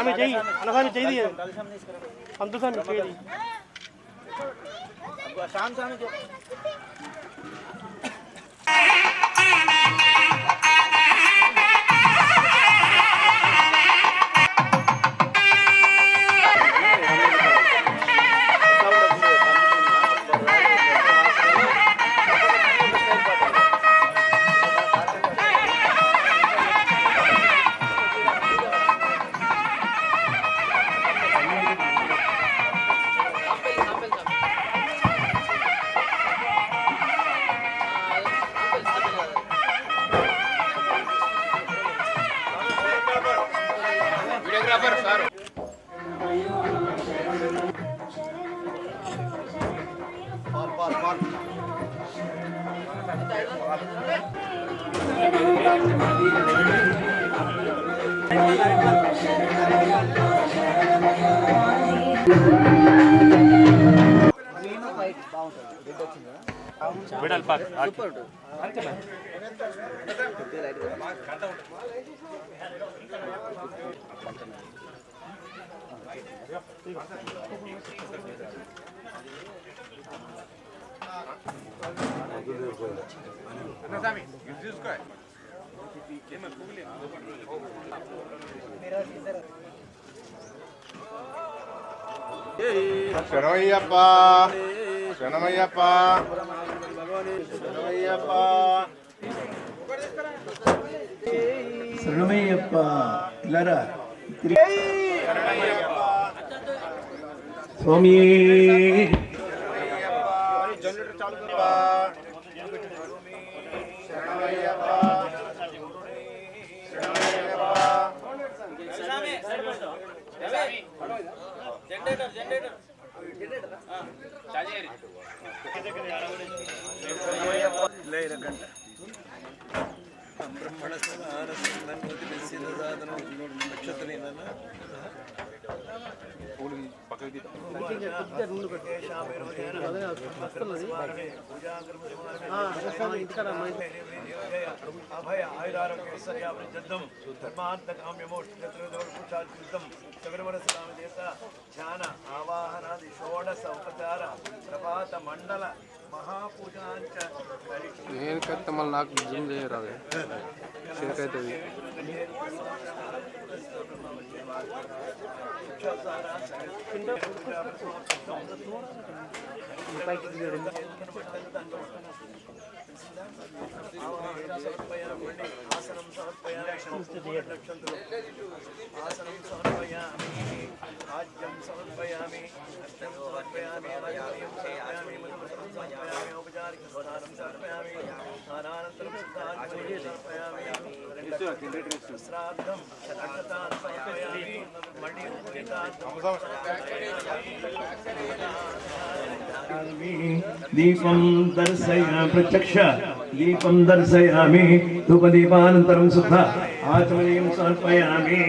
स्वामी जय अनसामी जय दिए अंतु स्वामी जय दी शाम स्वामी जो విడల్ పాక్ శరణమయ్యప్ప శరణమయ్యప్ప శరణమయ్యప్ప శరణమయ్యప్ప ఇలారా స్వామి అభయ ఆయురారోగ్యైశ్వర్యాభివృద్ధిం ధర్మార్థకామ్యమోక్షం శబరిమలస్వామిదేశ ధ్యాన ఆవాహనాది షోడశ ఉపచార ప్రభాత మండల మహాపూజాంచ నేను కత్త మళ్ళీ నాకు జిమ్ చేయరాదు చేకైతుంది ఆసనం సమర్పయామి ఆసనం సమర్పయామి ఆజ్యం సమర్పయామి అర్ఘ్యం సమర్పయామి ఆజ్యం సమర్పయామి మధురం సమర్పయామి ఔపచారిక స్నానం సమర్పయామి స్నానానంతరం సిద్ధాంజలి సమర్పయామి శ్రాద్ధం అక్షతాన్ సమర్పయామి మణి దీపం దర్శయామి ప్రత్యక్ష దీపం దర్శయామి ధూపదీపానంతరం శుద్ధ ఆచమనీయం సమర్పయామి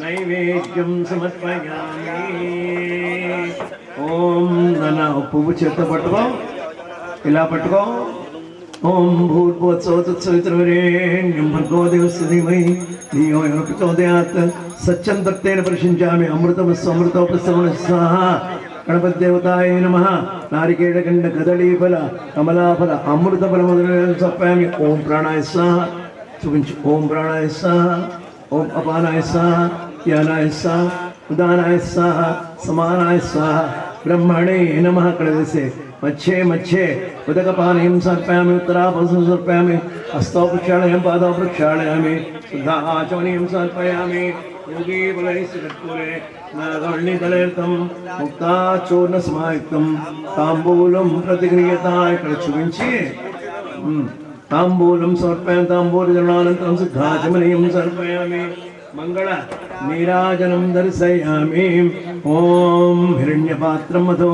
నైవేద్యం సమర్పయామి. ఓం నన్న పువ్వు చేత పట్టుకో, ఇలా పట్టుకో. ఓం భూర్భువస్సవితుర్వరేణ్యం భర్గో దేవస్య ధీమహి ధియో యో నః ప్రచోదయాత్. సత్యం దత్తేన పరిశించామి అమృతమస్సు అమృతోపస్తమనః స్వాహా. గణపతి దేవతాయ నమః. నారికేళఖండ కదళీఫల కమలాఫల అమృతఫల మొదలైన చెప్పామి. ఓం ప్రాణాయ స్వాహ చూపించు. ఓం ప్రాణాయ స్వాహ, ఓం అపానాయ స్వాహ, యానాయ స్వాహ, ఉదానాయ స్వాహ, సమానాయ స్వాహ. బ్రహ్మణే నమః. అక్కడ వేసే మధ్యే మధ్యే ఉదకపానీయం సమర్పయామి, ఉత్తరాపసం సమర్పయామి, హస్తో ప్రక్షాళయామి, పాదో ప్రక్షాళయామి, శుద్ధాచమనీయం సమర్పయామి. योगी बलैस्य कर्पूरे नागवर्णितलेर्तं मुक्ताचूर्ण समायुक्तं ताम्बूलं प्रतिगृह्यताय ఇక్కడ చూపించి ताम्बूलं समर्पयामि. ताम्बूलजलानन्तरं सिद्धाचमनीयं समर्पयामि. मंगल नीराजनं दर्शयामि. ओम हिरण्यपात्रं मधो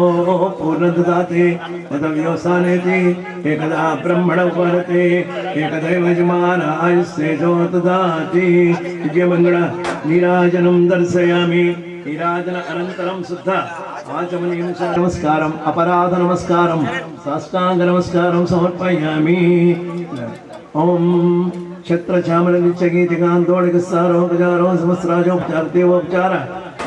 पूर्णददाति तदव्योसानेति एकदा ब्रह्मण उपहरति एकदैव यजमानायुस्तेजो ददाति. दिव्यमंगल नीराजनं दर्शयामि. नीराजन अनन्तरं शुद्ध आचमनीयं नमस्कारम् अपराध नमस्कारं साष्टांग नमस्कारं समर्पयामि. ओम ఛత్రచామల నిత్యగీతికాంతోళికసారోపచారో సమస్రాజోపచార దేవోపచార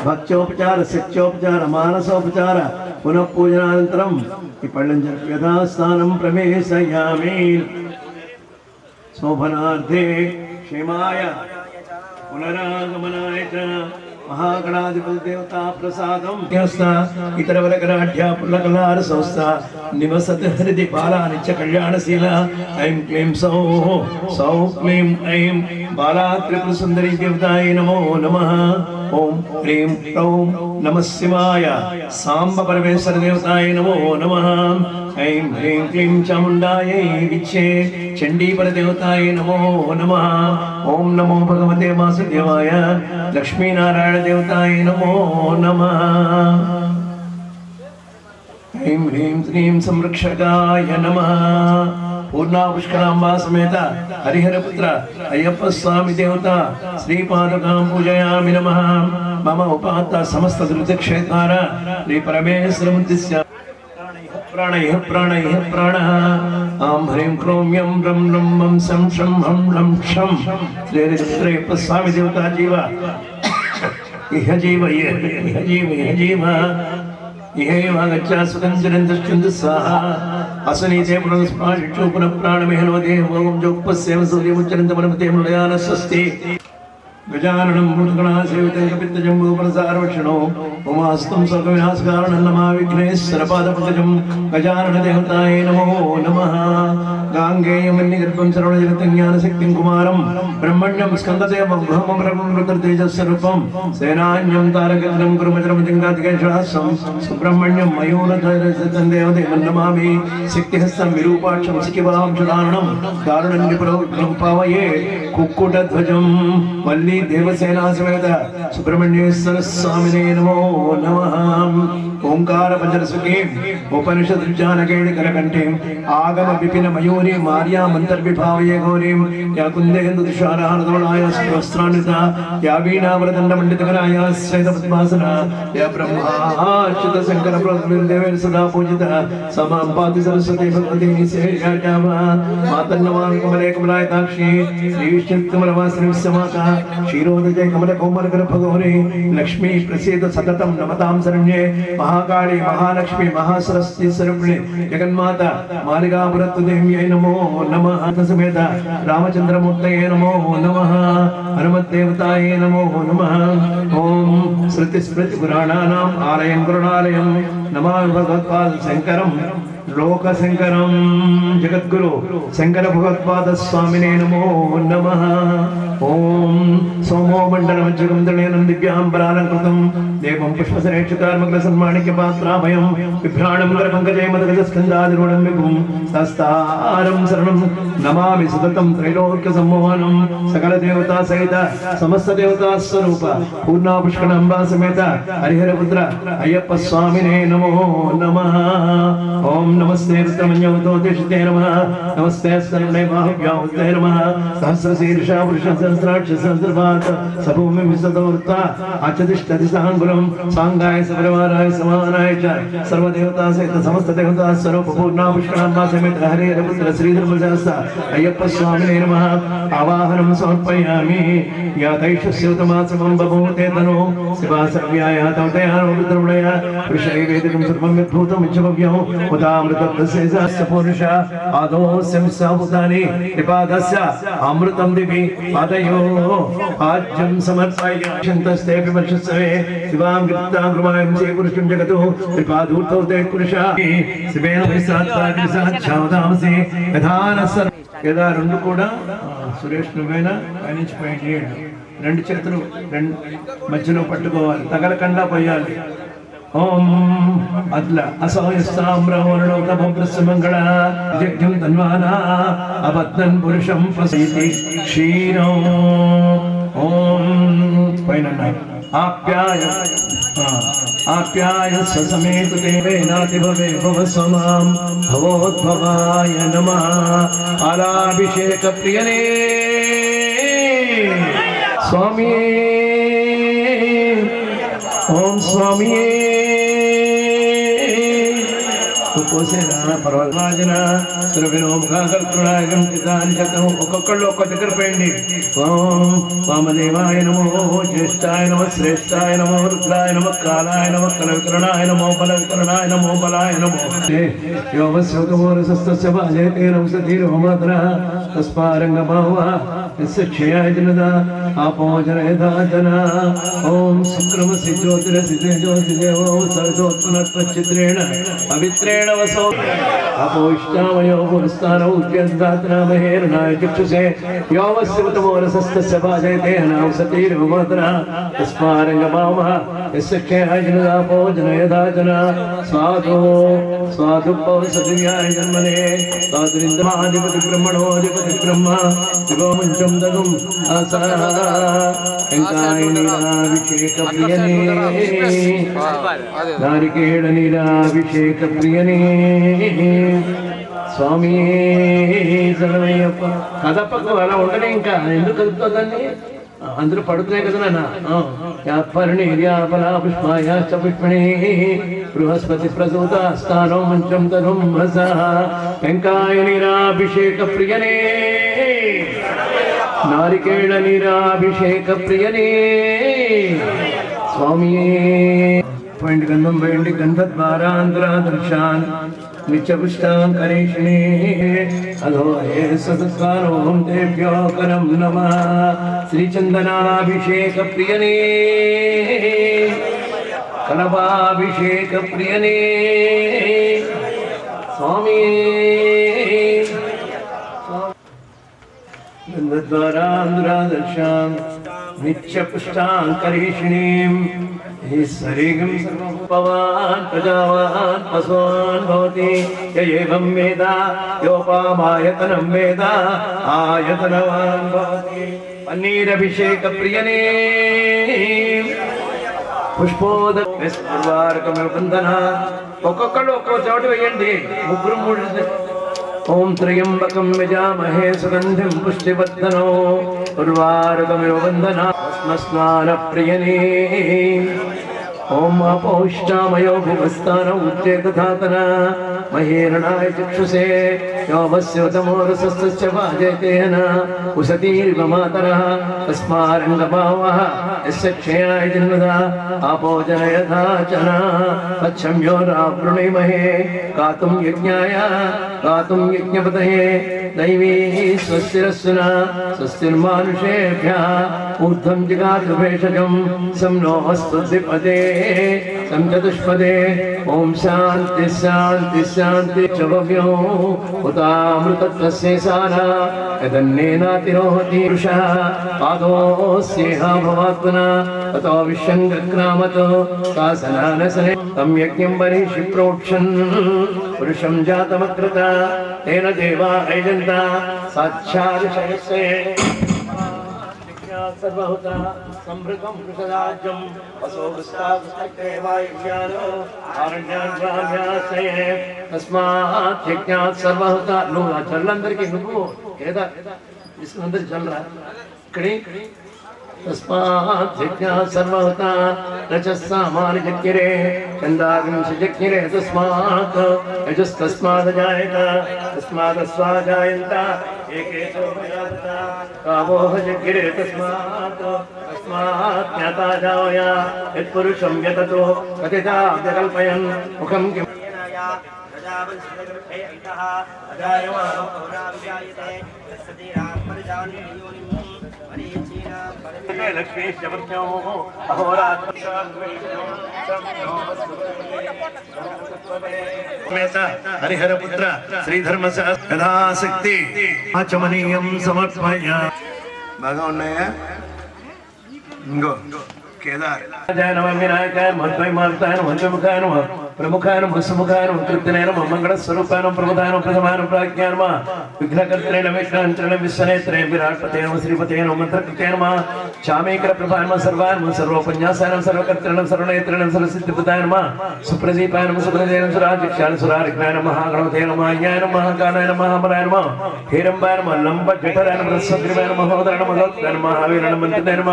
భక్త్యోపచార శక్త్యోపచార మానసోపచార పునః పూజనానంతరం ఈ పళ్ళం జరిపి యథాస్థానం ప్రవేశయామి. శోభనార్థే క్షేమాయ పునరాగమనాయ చ మహాగణాధిపతి దేవతా ప్రసాదం ఇతర వరకరాఢ్యా పుల్లకలార సంస్థ నివసతి హృది బాలా నిత్య కళ్యాణశీల ఐం క్లీం సౌ క్లీం ఐం బాలా త్రిపుర సుందరి దేవతాయ నమో నమః. ఓం హ్రీం క్లౌం నమః శివాయ సాంబ పరమేశ్వర దేవతాయ నమో నమః. ఐం హ్రీం క్లీం చాముండాయై విచ్చే చండీపర దేవతాయ నమో నమః. ఓం నమో భగవతే వాసుదేవాయ లక్ష్మీనారాయణ దేవతాయ నమో నమః. హ్రీం హ్రీం శ్రీం సంరక్షకాయ నమః. పూర్ణా పుష్కరాంబా సమేత హరిహరపుత్ర అయ్యప్ప స్వామి దేవత శ్రీపాదకాం పూజయామి నమః. మమ ఉపాత్త సమస్త ధృతక్షేత్ర శ్రీ పరమేశ్వరముద్దిశ్య ప్రాణైః ప్రాణైః ప్రాణః. ఆం హ్రీం క్రోం యం రం రం వం సం షం హం లం క్షం శ్రీహరిపుత్రయ్యప్ప స్వామి దేవత జీవ ఇహ జీవ ఇహ జీవ ఇహ జీవ ఇహేవాగచ్చాసుకంజనందశ్చందు స్వాహా. అసనీతే పునఃస్పాశిక్షు పునః ప్రాణమేహనో దేహభోగం జోపస్సేవ సూర్యముచ్చరంతమనమతే మృళయాన స్వస్తి. గజాననం మృతగణాసేవితం కపిత్తజంబూపరసారవక్షణో ఉమాస్తం స్వర్గవినాశకారణం నమా విఘ్నేశ్వరపాదపంకజం. గజానన దేవతాయ నమో నమః. గాంగేయమన్యగర్భం సర్వజగతం జ్ఞానశక్తిం కుమారం బ్రహ్మణ్యం స్కందదేవం గృహమరమం రుద్రతేజస్వరూపం సేనాన్యం తారకగ్నం గురుమజరమతింగాతికేశ్వరాస్వం సుబ్రహ్మణ్యం మయూరధరసతం దేవదేవం నమామి. శక్తిహస్తం విరూపాక్షం శిఖివాం చుదారణం దారుణం నిపురం పావయే కుక్కుటధ్వజం. వల్లీ దేవసేనా సమేత సుబ్రహ్మణ్యేశ్వర స్వామినే నమో నమః. ఓంకార పంచరసుకీం ఉపనిషద్విజానకేళి కరకంఠీం ఆగమ విపిన మయూరీ మార్యామంతర్విభావయే గౌరీం యా కుందేందు తుషారహారధవళాయ వస్త్రాన్విత యా వీణావరదండమండితకరాయ శ్వేతపద్మాసన యా బ్రహ్మాచ్యుత శంకర దేవేన సదా పూజిత సమాం పాతి సరస్వతి భగవతి శేషాజామ మాతన్నమామి కమలే కమలాయతాక్షి శ్రీవిష్ణుకమలవాసిని విశ్వమాత క్షీరోదజయ కమల కోమలకర భగవరి లక్ష్మీ ప్రసీద సతతం నమతాం శరణ్యే. మహాకాళి మహాలక్ష్మి మహాసరస్వతి స్వరూపిణి జగన్మాత మాలికాపురత్వదేవ్యై నమో నమః. సమేత రామచంద్రమూర్తయే నమో నమః. హనుమద్దేవతాయే నమో నమః. ఓం శృతి స్మృతి పురాణానాం ఆలయం కరుణాలయం నమామి భగవత్పాద శంకరం లోకశంకరం జగద్గురు శంకర భగవత్పాద స్వామినే నమో నమః. ఓం సోమో మండలమజ్జగంధనేనం దివ్యాంబరాలంకృతం దేవం పుష్పసరేక్షకార్మగ్ల సన్మాణిక్య పాత్రాభయం విభ్రాణం గరపంకజయ మదగజస్కందాదిరూఢం విభుం తస్తారం శరణం నమామి సతతం త్రైలోక్య సమ్మోహనం. సకల దేవతా సహిత సమస్త దేవతా స్వరూప పూర్ణా పుష్కరాంబా సమేత హరిహరపుత్ర అయ్యప్ప స్వామినే నమో నమః. ఓం నమస్తే రుద్రమన్యవతోదిష్టే నమః. నమస్తే సర్వే బాహువ్యాహుతే నమః. సహస్రశీర్షా పురుష సహస్రాక్ష సహస్రపాత సభూమి విశదవృత్త అచతిష్టతి సాంగులం సాంగాయ సపరివారాయ సమానాయ చ సర్వదేవతా సహిత సమస్త దేవతా స్వరూప పూర్ణా పుష్కరాంబా సమేత హరిహరపుత్ర శ్రీధర్మశాస్త్ర అయ్యప్ప స్వామినే నమః. ఆవాహనం సమర్పయామి. యాతైషస్యోతమాసమం బభూతే తనో శివా సర్వ్యాయ తౌతయానో రుద్రమణయ పురుషైవేదికం సర్వం యద్భూతం ఇచ్చభవ్యం ఉదామృతస్య పురుష ఆదోస్యం సాభూతాని త్రిపాదస్య అమృతం దివి పాదయో ఆజ్యం సమర్పయామి. వర్షస్వే శివాం కృతాం కృమాయం సే పురుషం జగతో త్రిపాదూర్ధౌ తే పురుష శివేన విసాత్సాదాంసి యథానస్స. యథా రెండు కూడా సురేష్ నువ్వేనా పైనుంచి పైన చేయండి. రెండు చేతులు మధ్యలో పట్టుకోవాలి, తగలకుండా పోయాలి. ఓం అట్లా అసహ్యస్తామ్రవరుణోతమంగళ యజ్ఞం తన్వానా అబద్ధన్ పురుషం ప్రసీతి క్షీరం. ఓం పైన ఆప్యాయ ఆప్యాయ సమేతు దేవేనాతి భవే భవ సమాం భవోద్భవాయ నమః. పాలాభిషేక ప్రియనే స్వామి. ఓం స్వామి పోసేనా పర్వాజన త్రివినోముఖాకల్పనాయకం చితాని శతం ఒక్కొక్కళ్ళు ఒక్క దగ్గర పోయండి. ఓం వామదేవాయ నమో, జ్యేష్ఠాయ నమ, శ్రేష్ఠాయ నమో, రుద్రాయ నమ, కాలాయ నమ, కలవికరణాయ నమో, బలవికరణాయ నమో, బలాయ నమో. యోగస్యోగమోరసస్తస్య బాజేతేన వసతిరోమాతరః తస్మారంగభావః యస్య క్షయాయ జనదా ఆపోజనయదా జనా. ఓం శుక్రమసి జ్యోతిరసి తేజోసి దేవో సవితోత్పన్నత్వచ్చిత్రేణ పవిత్రేణ వసో అపోయిష్టామయో పురస్థానౌ ఉద్యద్దాత్రామహేరణాయ చక్షుషే యోవస్యవతమోరసస్తస్య భాజయతేన వసతిరోమాతరః తస్మారంగభావః యస్య క్షయాయ జనదా ఆపోజనయదా జనా. స్వాదో స్వాదు పౌసదివ్యాయ జన్మనే స్వాదురింద్రమాధిపతి బ్రహ్మణోధిపతి బ్రహ్మ శివోమంచం దగం ఆసాయ నీరాభిషేక ప్రియనే నారికేళ నీరాభిషేక ప్రియనే స్వామి శరణమయ్యప్ప. కదపకు అలా ఉండనే, ఇంకా ఎందుకు కలుపుతుందండి? అందరూ పడుతున్నాయి కదా నాన్న. పర్ణీర్యాపలా పుష్పాయాశ్చ పుష్పిణీ బృహస్పతి ప్రసూత స్థానం మంచం తరుం రస వెంకాయ నీరాభిషేక ప్రియనే నారికేళ నీరాభిషేక ప్రియనే స్వామి. పోయింది గంధం పోయింది గంధద్వారాంతరాదర్శాన్ నిత్యపుష్టాంకరేషిణే అధో సత్కారోం దేభ్యో కరం నమః. శ్రీచందనాభిషేక ప్రియనే కనవాభిషేక ప్రియనే స్వామి. గంధద్వారాంతరాదర్శాన్ నిత్యపుష్టాంకరేషిణీం ఈశ్వరీగం పవాన్ ప్రజావాన్ పశువాన్ భవతి యేవం వేద యోపామాయతనం వేద ఆయతనవాన్ భవతి. పన్నీరభిషేక ప్రియనే పుష్పోదకమే బంధన. ఒక్కొక్కళ్ళు ఒక్కో చోట వేయండి, ముగ్గురు మూడు. ఓం త్రయంబకం యజామహే సుగంధిం పుష్టివర్ధనో ఉర్వారుకమివ బంధనా స్నాన ప్రియనే. ఓం అపౌష్టామయో భువస్థాన ఉచ్చేతధాతన మహేరణాయ చక్షుషే యోమస్యోతమోరసస్తస్య భాజయతేన ఉసతీర్వ మాతరః తస్మారంగభావః యస్య క్షయాయ జన్మదా ఆపోజనయథా చనా. పచ్చమ్యోరావృణీమహే గాతుం యజ్ఞాయ గాతుం యజ్ఞపతయే దైవీ స్వస్తిరస్సునా స్వస్తిర్మానుషేభ్యः ఊర్ధ్వం జిగాతు భేషజం సం నో స్తుతిపదే సం చతుష్పదే. ఓం శాంతి శాంతి శాంతి చవవ్యో ఉతామృతత్వస్యేసాన యదన్నేనాతిరోహతి పురుషः పాదోస్యేహ భవాత్మనా తతో విశ్వంగక్రామతో కాసనానసనే తం యజ్ఞం బరీషి ప్రోక్షన్ పురుషం జాతమకృత తేన దేవా ఐజంత సాక్షాదిశయస్సే సర్వహుత సంభృతం వృషరాజ్యం వసోవృస్తావృష్టేవాయుజ్ఞానో ఆరణ్యాన్యాసయే తస్మాత్ యజ్ఞాత్ సర్వహుత. నువ్వు ఆ చల్లందరికీ నువ్వు ఏదా అందరికి చల్లరా ఇక్కడి. తస్మాత్ యజ్ఞాత్ సర్వహుత రజస్సామాని జగ్గిరే చందాగంశ జగ్గిరే తస్మాత్ యజస్తస్మాదజాయత తస్మాదస్వాజాయంత ఏకేతో ప్రజాత కామోహ జగ్గిరే తస్మాత్ తస్మాత్ జ్ఞాతా జాయ యత్పురుషం యతతో కథితా వ్యకల్పయన్ ముఖం కిం హరిహరపుత్ర శ్రీధర్మ యథాశక్తి ఆచమనీయం సమర్పయ. బాగా ఉన్నాయా? ఇంకో కేదార్ నమ వినాయకాయ మధ్వైమార్తాయ మంత్రముఖాయ నమ ప్రముఖాయ వసుముఖాయ కృత్యనైన మంగళ స్వరూపాయ ప్రముఖాయ ప్రథమాయ ప్రాజ్ఞాయ నమ విఘ్నకర్త్రే విష్ణాంచరణ విశ్వనేత్రే విరాట్పతే నమ శ్రీపతే నమ మంత్రకృత్యాయ నమ చామేకర ప్రభాయ నమ సర్వాయ నమ సర్వోపన్యాసాయ నమ సర్వకర్త్రే నమ సర్వనేత్రే నమ సర్వసిద్ధిపదాయ నమ సుప్రదీపాయ నమ సుప్రదే నమ సురాజిక్షాయ సురారిజ్ఞాయ నమ మహాగణపతే నమ అన్యాయ నమ మహాకాలాయ నమ మహాబలాయ నమ హేరంబాయ నమ లంబ జఠరాయ నమ రసగ్రీవాయ నమ మహోదరాయ నమ మహోదరాయ నమ మహావీరాయ నమ మంత్రిదాయ నమ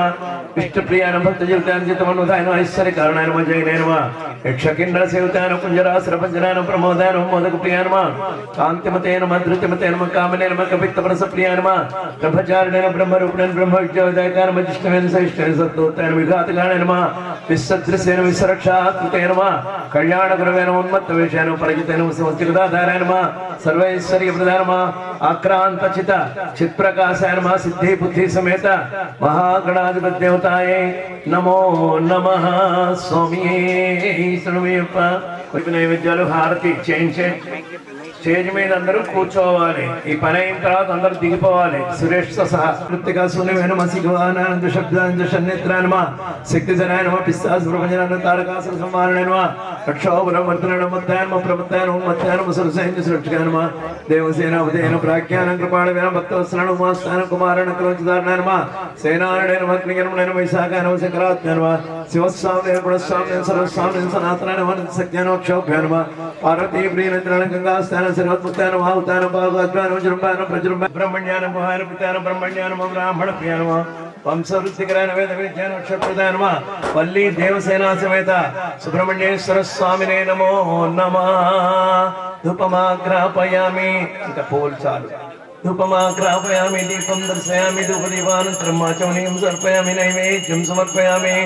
విష్ణుప్రియాయ నమ భక్తజలితాయ నమ ఐశ్వర్య కారణాయ నమ జయనాయ నమ యక్షకిన్నర సేవ స్మితాన కుంజరాసుర పంజరాన ప్రమోదాన మోదక ప్రియ నమః కాంతిమతే నమః ధృతిమతే నమః కామనే నమః కపిత్త ప్రస ప్రియ నమః బ్రహ్మచారిణ బ్రహ్మరూపిణ బ్రహ్మ విద్యోదయకాన మజిష్ఠవేన సహిష్ఠేన సత్తోత్తేన విఘాతకాణ నమః విసదృశ్యేన విసరక్షాకృతే నమః కళ్యాణ గురవేన ఉన్మత్త వేషేన పరిజితేన సమస్తిగదాధారాయ నమః సర్వైశ్వర్య ప్రదాయ నమః ఆక్రాంత చిత చిత్ప్రకాశాయ నమః సిద్ధి బుద్ధి సమేత మహాగణాధిపతి దేవతాయే నమో నమః. స్వామి శరణమయ్యప్ప. నైవేద్యాలు హారతి ఇచ్చేయించే స్టేజ్ మీద అందరూ కూర్చోవాలి. ఈ పని అయిన తర్వాత అందరూ దిగిపోవాలి. సురేష్ తో సహా కృతిగా శూన్యమైన మసిగవానంద శబ్దానంద షన్నేత్రానమ శక్తి జనాయనమ పిస్తాస్ ప్రపంచనాన తారకాసుర సంహారణమ రక్షోబలం వర్ధనమ మత్యానమ ప్రమత్యానమ మత్యానమ సురసైన్య సురక్షకానమ దేవసేన ఉదయన ప్రాఖ్యానం కృపాళవేన భక్తవత్సలన ఉమాస్థాన కుమారణ క్రోచిదారణమ సేనారణేన మగ్నిగణమైన వైశాఖానమ శంకరాత్మనమ శివస్వామి గుణస్వామి సర్వస్వామి సనాతనమ సజ్ఞానోక్షోభ్యానమ పార్వతీ ప్రియనేత్రాన గంగాస్థాన सर्वोत्तान वाहुतान भागवतान वज्रपान प्रज्रम ब्रह्मज्ञान मोहन पितान ब्रह्मज्ञान ब्राह्मण प्रियान वंशवृत्तिकरान वेद विज्ञान अक्षरप्रदान वल्ली देवसेना समेत सुब्रह्मण्येश्वर स्वामिने नमो नमः. धूपमाग्रापयामि ఇంకా పోల్ చాలు. धूपमाग्रापयामि दीपं दर्शयामि धूपदीपानन्तरं माचमनीं समर्पयामि नैवेद्यं समर्पयामि.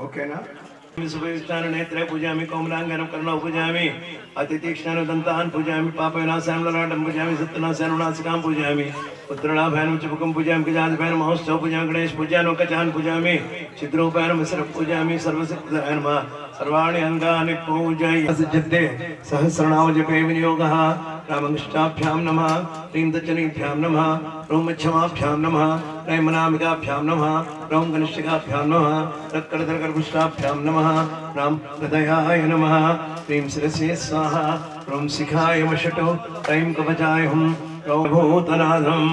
ఓకేనా? सुभविष्टान नेत्रे पूजामि कोमलांगनं कर्णौ पूजामि अतितीक्ष्णान दन्तान् पूजामि पापविनाशानं ललाटं पूजामि सत्यनाशानं नासिकां पूजामि पुत्रलाभानं चुपकं पूजामि गजाधिपानं महोत्सव पूजामि गणेश पूजानं कचान् पूजामि चिद्रूपानं मिश्रं पूजामि सर्वसिद्धिदाय नमः. सर्वाणि अंगानि पूजयते सहस्रनाम जपे विनियोगः. रामकृष्णाभ्यां नमः ह्रीं दक्षिणीभ्यां नमः ॐ मच्छमाभ्यां नमः नैमनामिकाभ्यां नमः ॐ गणेशिकाभ्यां नमः रक्कड़धरकर्पुष्टाभ्यां नमः राम हृदयाय नमः ह्रीं शिरसे स्वाहा ॐ शिखाय मषटो ऐं कवचाय हुं भूतनाथं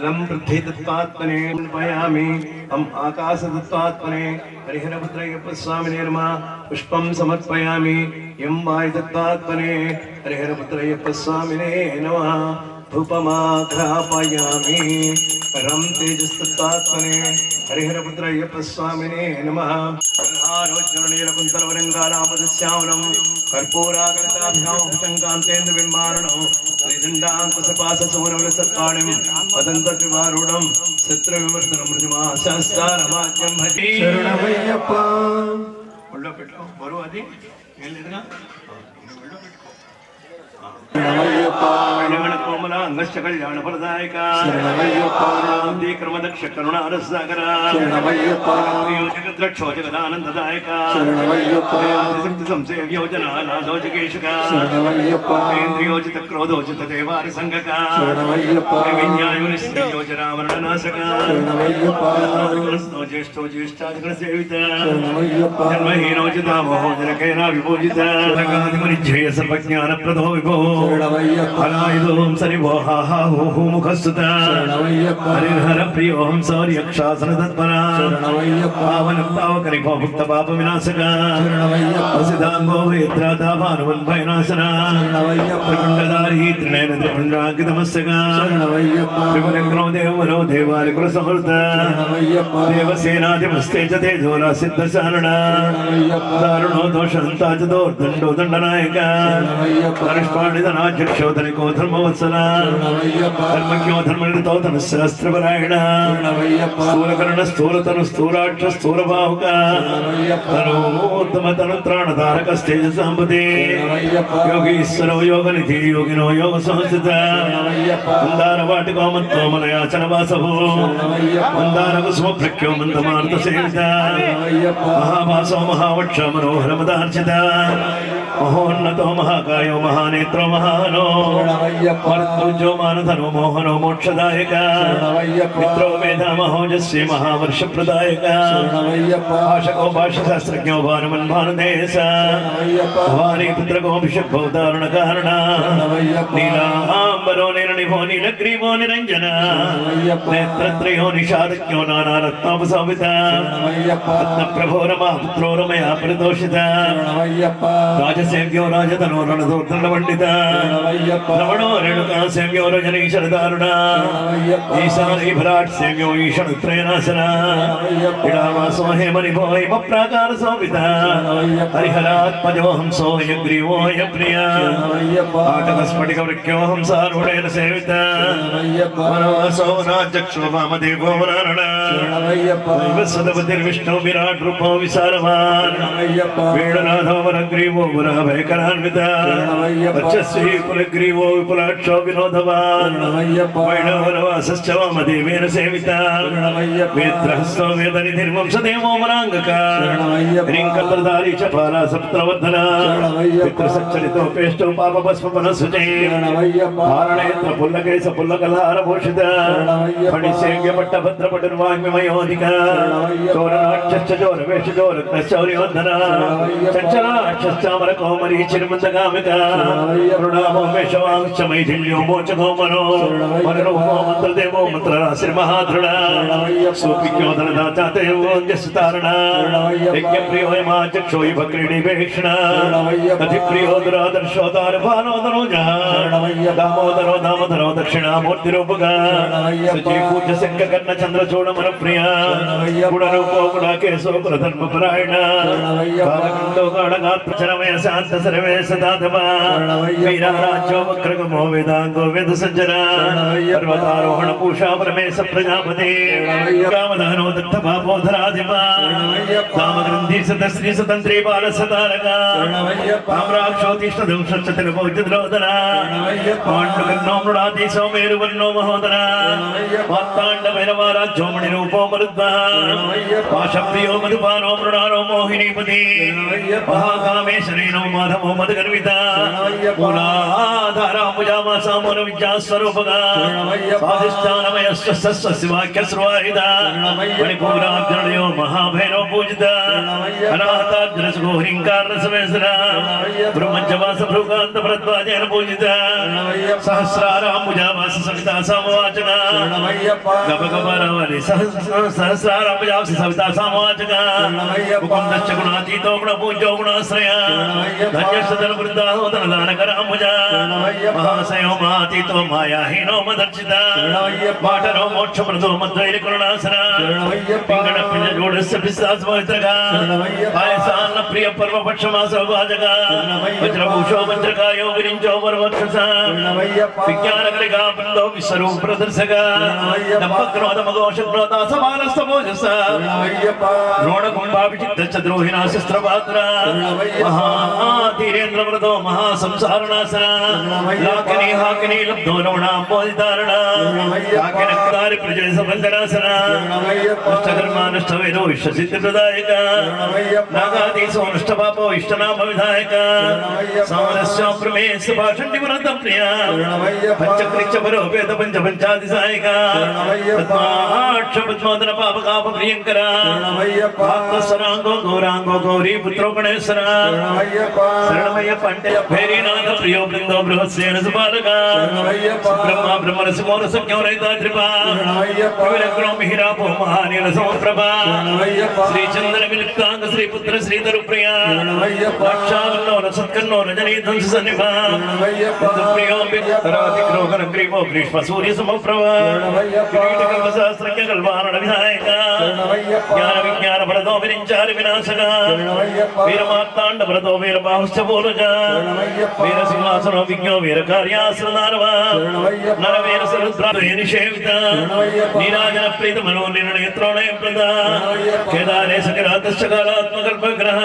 लं पृथ्वी तत्त्वात्मने पयामि अं आकाश तत्त्वात्मने हरिहरपुत्रय्यप्प स्वामिने नमः. पुष्पं समर्पयामि यं वायु तत्त्वात्मने हरिहरपुत्रय्यप्प स्वामिने नमः. धूपमाघ्रापयामि रं तेजस्तत्त्वात्मने हरिहरपुत्रय्यप्प स्वामिने नमः. आरोचरणीरकुन्तलवरङ्गालापदस्यामलं कर्पूरागरताभ्यां भुजङ्गान्तेन्द्रबिम्बारणं श्रीदण्डाङ्कुशपाससोनवलसत्काणिं वदन्तद्विवारूढं शत्रुविवर्धनं मृतिमाशास्तारमाज्ञं भजे. శరణమయ్యప్ప. ఒళ్ళో పెట్టుకో. బరువు అది ఏం లేదుగా. కళ్యాణ కోమల అంగశ్చ కళ్యాణ ఫలదాయక क्रमदक्ष करुणारसागर जगद्रक्षो जगदानंददायक शक्ति संसेव्योजना नादोजकेशक इंद्रियोजित क्रोधोजित देवारि संगक विज्ञायोनियोजना वर्णनाशक ज्येष्ठो ज्येष्ठाधिगण सेवित जन्महीनोजितामोहो जनकेना विभूजित जगादिमनिच्छेय सर्वज्ञान प्रदो विभो फलायुधों सरिभो हा हा हो मुखस्तुत हरिहर प्रियोहं सौर्यक्षासन तत्परा पावन पावकरिभो भुक्त पाप विनाशक वसिदांगो वेत्राता भानुवन् भयनाशन त्रिपुण्डधारी त्रिनयन त्रिपुण्डाङ्कितमस्तक त्रिपुरग्नो देववरो देवारिकुल समृत देवसेनाधिपस्ते च तेजोरा सिद्धशारण दारुणो दोषहन्ता च दोर्दण्डो दण्डनायक धनुष्पाणिधनाध्यक्षो धनिको धर्मवत्सला धर्मज्ञो धर्मनिरतो धनुःशास्त्रपरायण स्थूलकर्ण स्थूलतनु स्थूलाक्ष स्थूलबाहुक तनूत्तम तनुत्राणधारकस्तेजसाम्पते योगीश्वरो योगनिधि योगिनो योगसंस्थित मन्दारवाटिको मत्तोमलयाचनवासभो मन्दारकुसुमभृक्यो मन्दमार्तसेवित महाभासो महावक्ष मनोहरमदार्चित మహోన్నతో మహాకాయో మహానేత్రో మహానో మరుత్పుంజో మానధనో మోహనో మోక్షదాయక మిత్రో వేదామహోజస్య మహావర్షప్రదాయక భాషకో భాష్యశాస్త్రజ్ఞో భానుమన్ భానుదేశ భవానీ పుత్రకోభిషగ్భో దారుణ కారణ నీలాంబరో నిర్నిభో నీలగ్రీవో నిరంజన నేత్రత్రయో నిషాదజ్ఞో నానారత్నోపశోభిత రత్నప్రభో రమాపుత్రో రమయా పరితోషిత రాజసేవ్యో రాజధనో రణదోర్ధన పండిత రమణో రేణుకా సేవ్యో రజనీశర దారుణ ఈశానీ భరాట్ సేవ్యో ఈషణత్రయనాశన ఇడావాసో హేమనిభో హిమ ప్రాకార శోభిత హరిహరాత్మజో హంసో యగ్రీవో యప్రియ ఆటకస్ఫటిక వృక్యో హంసారూఢేన సేవిత మనవాసో రాజక్షో వామదేవో నారణ వైవస్వతపతిర్విష్ణు విరాట్ రూపో విశాలవాన్ వేణునాథో వరగ్రీవో వరాభయకరాన్విత వచ్చస్వీ కులగ్రీవో విపులాక్షో వినోదవాన్ వైణవనవాసశ్చ వామదేవేన సేవిత వేత్రహస్తో వేదనిధిర్వంశదేవో వరాంగక హ్రీంకల్పధారీ చ పాలా సప్తవర్ధన పితృసచ్చరితోపేష్టో పాపభస్మనసుచే హారణేత్ర పుల్లకేశ పుల్లకల్హార భూషిత ఫణిసేవ్య పట్టభద్రపటుర్వాగ్మయోధిక చోరనాక్షశ్చ చోరవేష చోరగ్నశౌర్యోద్ధన చంచలాక్షశ్చామర కౌమరీ చిరుమందగామిక మృణామో వేషవాంశ మైథిల్యో మోచకో మనో మనరూపో మంత్రదేవో మంత్రరాశిర్మహాధృణ సూపిక్యోదరదాచాతయోన్యస్తారణ యజ్ఞప్రియో యమాచక్షోయి భక్రీణివేక్షణ అధిప్రియో దురాదర్శోదారభానోదరోజ దామోదరో దామోదరో దక్షిణామూర్తిరూపుగా శుచి పూజ్య శంకర్ణ చంద్రచూడ మన ప్రియ గుణరూపో గుణాకేశో కులధర్మపరాయణ కాలకంఠో కాళగాత్మచరమయ శాంత సర్వేశ దాతవ వీరారాజ్యో వక్రగమో వేదాంగో వేద సంజన పర్వతారోహణ పూషా పరమేశ ప్రజాపతి కామదానో దత్త పాపోధరాధిప కామగ్రంథి సతశ్రీ స్వతంత్రీ బాల సతారక కామరాక్షోతిష్ట దంశ తిరుపౌద్రోదన పాండుకర్ణో మృడాతి సౌమేరువర్ణో మహోదర వాత్తాండవైరవారాజ్యోమణి రూపో మరుద్వ పాశప్రియో మధుపానో మృణారో మోహినీపతి మహాకామేశ్వరీనో మాధవో మధుగర్విత మూలాధారాంబుజామాసామోన విద్యాస్వరూపగా స్వాధిష్టానమయస్వాక్యశ్రువాహిత మణిపూరాబ్జనయో మహాభైరవ పూజిత అనాహతాగ్రసగో హ్రీంకారసమేశ్వర బ్రహ్మజ్జవాస భృగాంత భరద్వాజేన పూజిత సహస్రారాంబుజామాస సవితా సమవాచక గబగబరవలి సహస్రారాంబుజామాస సవితా సమవాచక ముకుందశ్చ గుణాతీతో గుణపూజ్యో గుణాశ్రయ ధన్యశ్చదన వృద్ధాహోదన దానకరాంబుజ మహాశయో మహాతీతో మాయాహీనో మదర్శిత పాఠనో మోక్షప్రదో మద్వైరి కరుణాసన పింగళ పింజ జోడస్య పిస్తాస్ పవిత్రగా పాయసాన్న ప్రియ పర్వపక్షమాస వాజక వజ్రభూషో వజ్రకాయో విరించో వరవక్షస విజ్ఞానకలిగా బృందో విశ్వరూప ప్రదర్శక దంపక్రోధమఘోషక్రోధ సమానస్తమోజస ద్రోణకుంభాభిషిక్త ద్రోహిణా శస్త్రపాత్ర మహాధీరేంద్ర వ్రతో మహాసంసారణాసన లాకిని హాకిని లబ్ధో రమణాంబోధితారణ కాకినక్తారి ప్రజల సబంధనాసన నష్టకర్మానుష్ట వేదో విశ్వసిద్ధి ప్రదాయక నాగాదీశో నష్ట పాపో ఇష్టనామ విధాయక సామరస్య ప్రమేశ భాషండి వరద ప్రియ పంచకృత్య పరోపేత పంచ పంచాది సాయక పద్మాక్ష పద్మోదన పాపకాప ప్రియంకర ఆత్మస్వరాంగో గౌరాంగో గౌరీ పుత్రో గణేశ్వర శరణమయ్యప్ప అంటే భైరీనాథ ప్రియో బృందో బృహస్సేన సుపాలక బ్రహ్మ బ్రహ్మరసమోర సంజ్ఞోరైతాద్రిప కవిరగ్రో మిహిరాపో మహానీల సమప్రభ శ్రీచంద్ర విలుప్తాంగ శ్రీపుత్ర శ్రీధరు ప్రియ వాక్షావన్నోన సత్కన్నో రజనీ ధ్వంస సన్నిభ ప్రియో రాతిగ్రోహన గ్రీవో గ్రీష్మ సూర్య సమప్రభ కిరీటకల్ప సహస్రజ్ఞ కల్వారణ విధాయక జ్ఞాన విజ్ఞాన భరతో విరించారి వినాశక వీరమార్తాండ భరతో వీరబాహుశ్చ పూర్వజ వీరసింహాసనో విజ్ఞో వీరకార్యాసనారవ నరవీర సరుద్రాయ నిషేవిత నీరాజన ప్రీత మనో నిర్ణయత్రోణయ ప్రద కేదారే సకరాతశ్చ కాలాత్మకల్పగ్రహ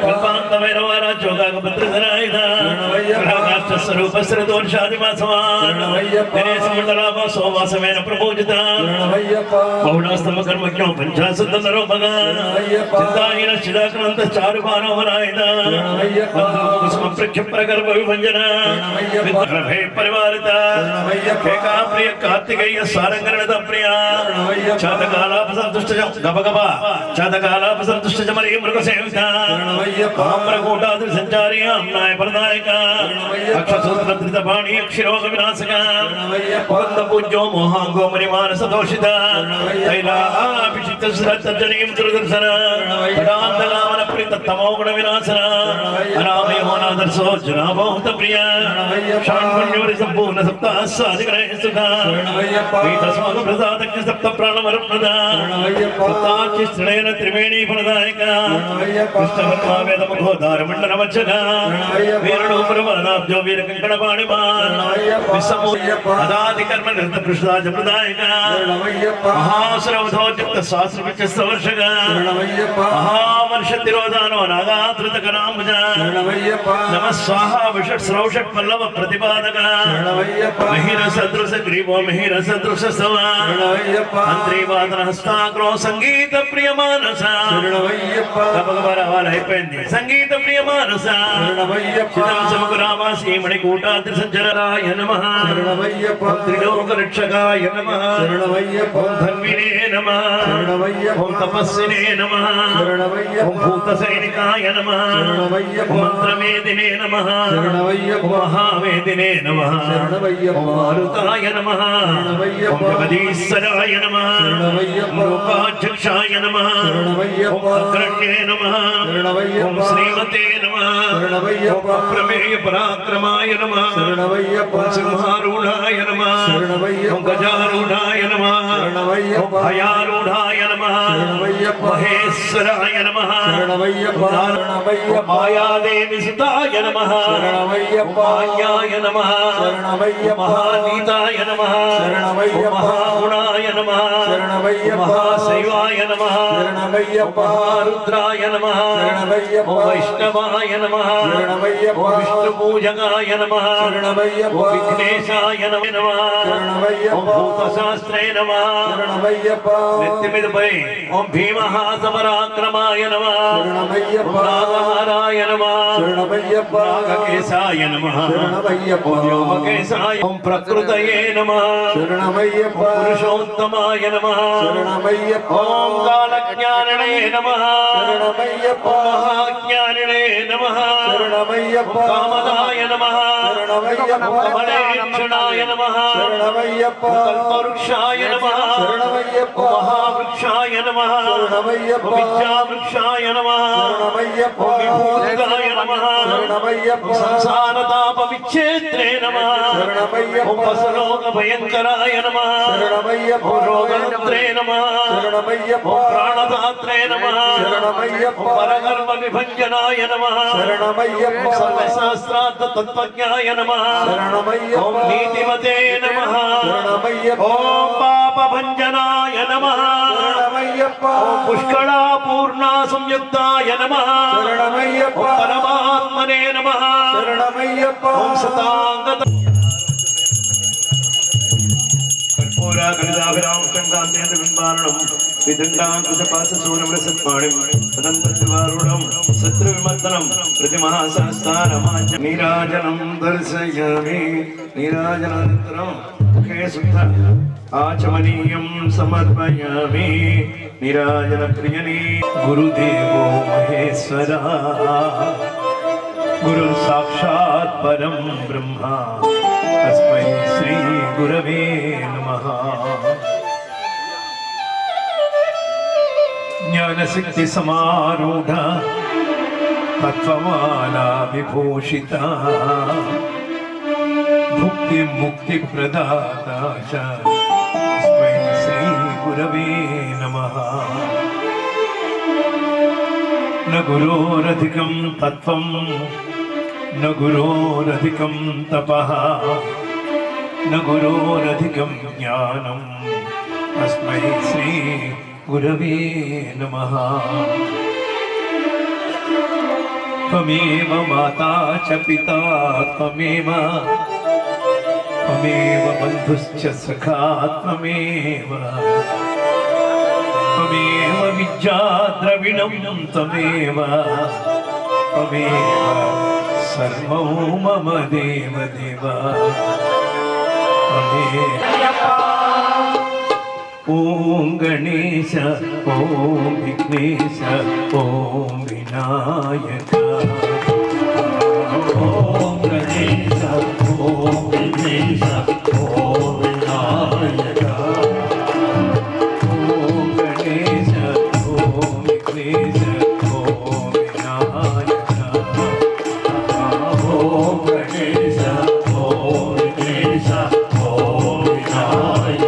కల్పాంత వైరవారాజ్యోగాగ భద్రధరాయుధ स्वरूपस्त्रदोषादिवासवान् दिनेशमण्डलाभ सोवासमेन प्रपूजित बहुलास्तम कर्मज्ञो पञ्चाशतनरो भगान् चिन्ताहीन चिदाक्रान्त चारुबाणो वरायित कुसुम प्रख्य प्रगर्भ विभञ्जन विद्रभे परिवारित केका प्रिय कार्तिकेय सारंगरणद प्रिया चातकालाप संतुष्ट गबगब चातकालाप संतुष्ट जमरी मृग सेविता आम्रकूटाद्रि संचारी अम्नाय प्रदायक अक्षसूत्र धृत बाणी अक्षिरोग विनाशक मुकुंद पूज्यो मोहांगो मणिमानस दोषित तैलाभिषिक्त सुरतर्जनीं दुर्दर्शन पदान्तकामन प्रीततमो गुण विनाशन अनामयो नादर्शो जनाभूत प्रिय शान्पुण्यवरि संपूर्ण सप्तास्सादिग्रहे सुखा पीतस्मग प्रसादज्ञ सप्त प्राणवरप्रदा सप्ताचिश्रणेन त्रिवेणी फलदायक कृष्णवर्मा वेदमुखोद्धार मण्डलवच्छक वीरणोपरवरदाब्जो वीरकङ्कणपाणिमान् विसमो अदादिकर्म नृत्त पृष्ठाज प्रदायक महासुरवधोचित्त सहस्रविचस्रवर्षक महावर्षतिरोधानो नागाधृतकराम्बुज नमः स्वाहा विषट्स्रौषट् पल्लव प्रतिपादक महिरसदृश ग्रीवो महिरसदृश सवा अंत्रीवादन हस्ताग्रो संगीत प्रिय मानस అయిపోయింది సంగీత ప్రియ మానస చిదం సమగ్రామాసి మణికూటాద్రి సంచరాయ నమః త్రిలోక రక్షకాయ నమః ఓం ధన్వినే నమః ఓం తపస్వినే నమః ఓం భూత సైనికాయ నమః ఓం మంత్రవేదినే నమః ఓం మహావేదినే నమః ఓం మారుతాయ నమః ఓం జగదీశ్వరాయ నమః ఓం లోకాధ్యక్షాయ నమః ఓం అగ్రణ్యే నమః ఓం శ్రీమతే నమః ఓం అప్రమేయ పరాక్రమాయ నమః ఓం సింహారూఢాయ నమః ఓం గజారూఢాయ నమః ఓం భయారూఢాయ నమః మహేశ్వరాయ నమః ఓం మాయాదేవి సుతాయ నమః ఓం మాయాయ నమః ఓం మహానీతాయ నమః ఓం మహాగుణాయ నమః ఓం మహాశైవాయ నమః ఓం మహారుద్రాయ నమః ఓం వైష్ణవాయ నమః ఓం విష్ణుపూజకాయ నమః ఓం విఘ్నేశాయ నమః ఓం భూతశాస్త్రే నమః నెత్తి మీదపై ఓం భీమహాసపరాక్రమాయ నమః ఓం నాగహారాయ నమః నాగకేశాయ నమః ఓం వ్యోమకేశాయ ఓం ప్రకృతయే నమః ఓం పురుషోత్తమాయ నమః ఓం కాలజ్ఞానినే నమః ఓం మహాజ్ఞానినే నమః ఓం కామదాయ నమః ఓం కమలేక్షణాయ నమః ఓం కల్పవృక్షాయ నమః ఓం మహావృక్షాయ నమః ఓం విద్యావృక్షాయ నమః ఓం విభూతిదాయ నమః ఓం సంసారతాప విచ్ఛేత్రే నమః ఓం వసలోక భయంకరాయ నమః ఓం రోగహంత్రే నమః ఓం ప్రాణదాత్రే నమః ఓం పరగర్భ విభంజనాయ నమః ఓం సర్వశాస్త్రార్థ తత్వజ్ఞాయ నమః ఓం నీతిమతే నమః ఓం పాపభంజనాయ నమః ఓం పుష్కళాపూర్ణా సంయుక్తాయ నమః ఓం పరమాత్మనే నమః ఓం సతాంగత कर्पूरा कलिदाभिराम शंकांतेन्द्र बिंबारणम विदंडांकुशपाशसूरमृसत्पाणिम सदंतद्वारूढम शत्रुविमर्दनम प्रतिमहासहस्तारमाज्य नीराजनं दर्शयामि नीराजनानन्तरं मुखे शुद्ध आचमनीयं समर्पयामि नीराजनप्रियनी गुरुदेवो महेश्वरा गुरु साक्षात् परं ब्रह्मा तस्मै श्री गुरवे नमः ज्ञानशक्ति समारूढ़ तत्वमाला विभूषिता भुक्ति मुक्ति प्रदाता च तस्मै श्री गुरवे नमः न गुरोरधिकं तत्त्वं न गुरोरधिकं तपः न गुरोरधिकं ज्ञानं तस्मै श्री गुरवे नमः त्वमेव माता च पिता त्वमेव त्वमेव बन्धुश्च सखा त्वमेव त्वमेव विद्या द्रविणं त्वमेव त्वमेव सर्वं मम देव देव ओम गणेश ओम विघ्नेश ओम विनायक ओम गणेश ओम विघ्नेश ओम विनायक ओम गणेश ओम विघ्नेश ओम विनायक ओम गणेश ओम विघ्नेश ओम विनायक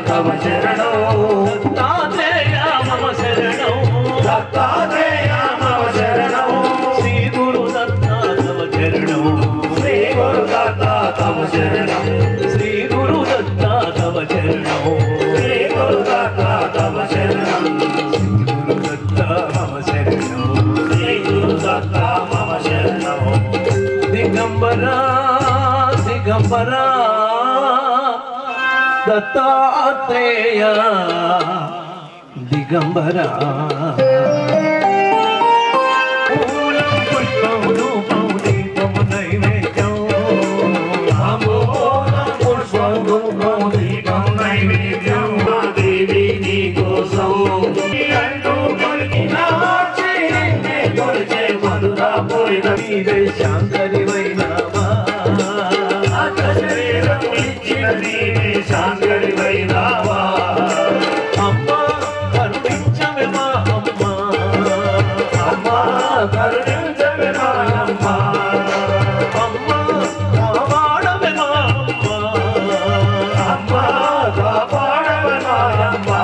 तव शरणौ दत्तात्रेय मम शरणौ दत्तात्रेय मम शरणौ श्री गुरु दत्ता तव शरणौ श्री गुरु दत्ता तव शरणौ श्री गुरु दत्ता तव शरणौ श्री गुरु दत्ता तव शरणौ गुरु दत्ता मम शरणौ श्री गुरु दत्ता मम शरणौ दिगंबरा दिगंबरा दत्तात्रेय दिगंबरा मूलं पुष्पं धूपं दीपं नैवेद्यं मूलं पुष्पं धूपं दीपं नैवेद्यं देवी नीकोसौ अंटू पलिकिना चैने तोरचे मधुरा पोयिन नीवे शांकरि वैनामा शरीरं इच्छिन नीवे शांकरि वैनामा अम्मा करुणिंचवे मा अम्मा अम्मा करुणिंचवे मा अम्मा अम्मा कापाडवे मा अम्मा कापाडवे मा अम्मा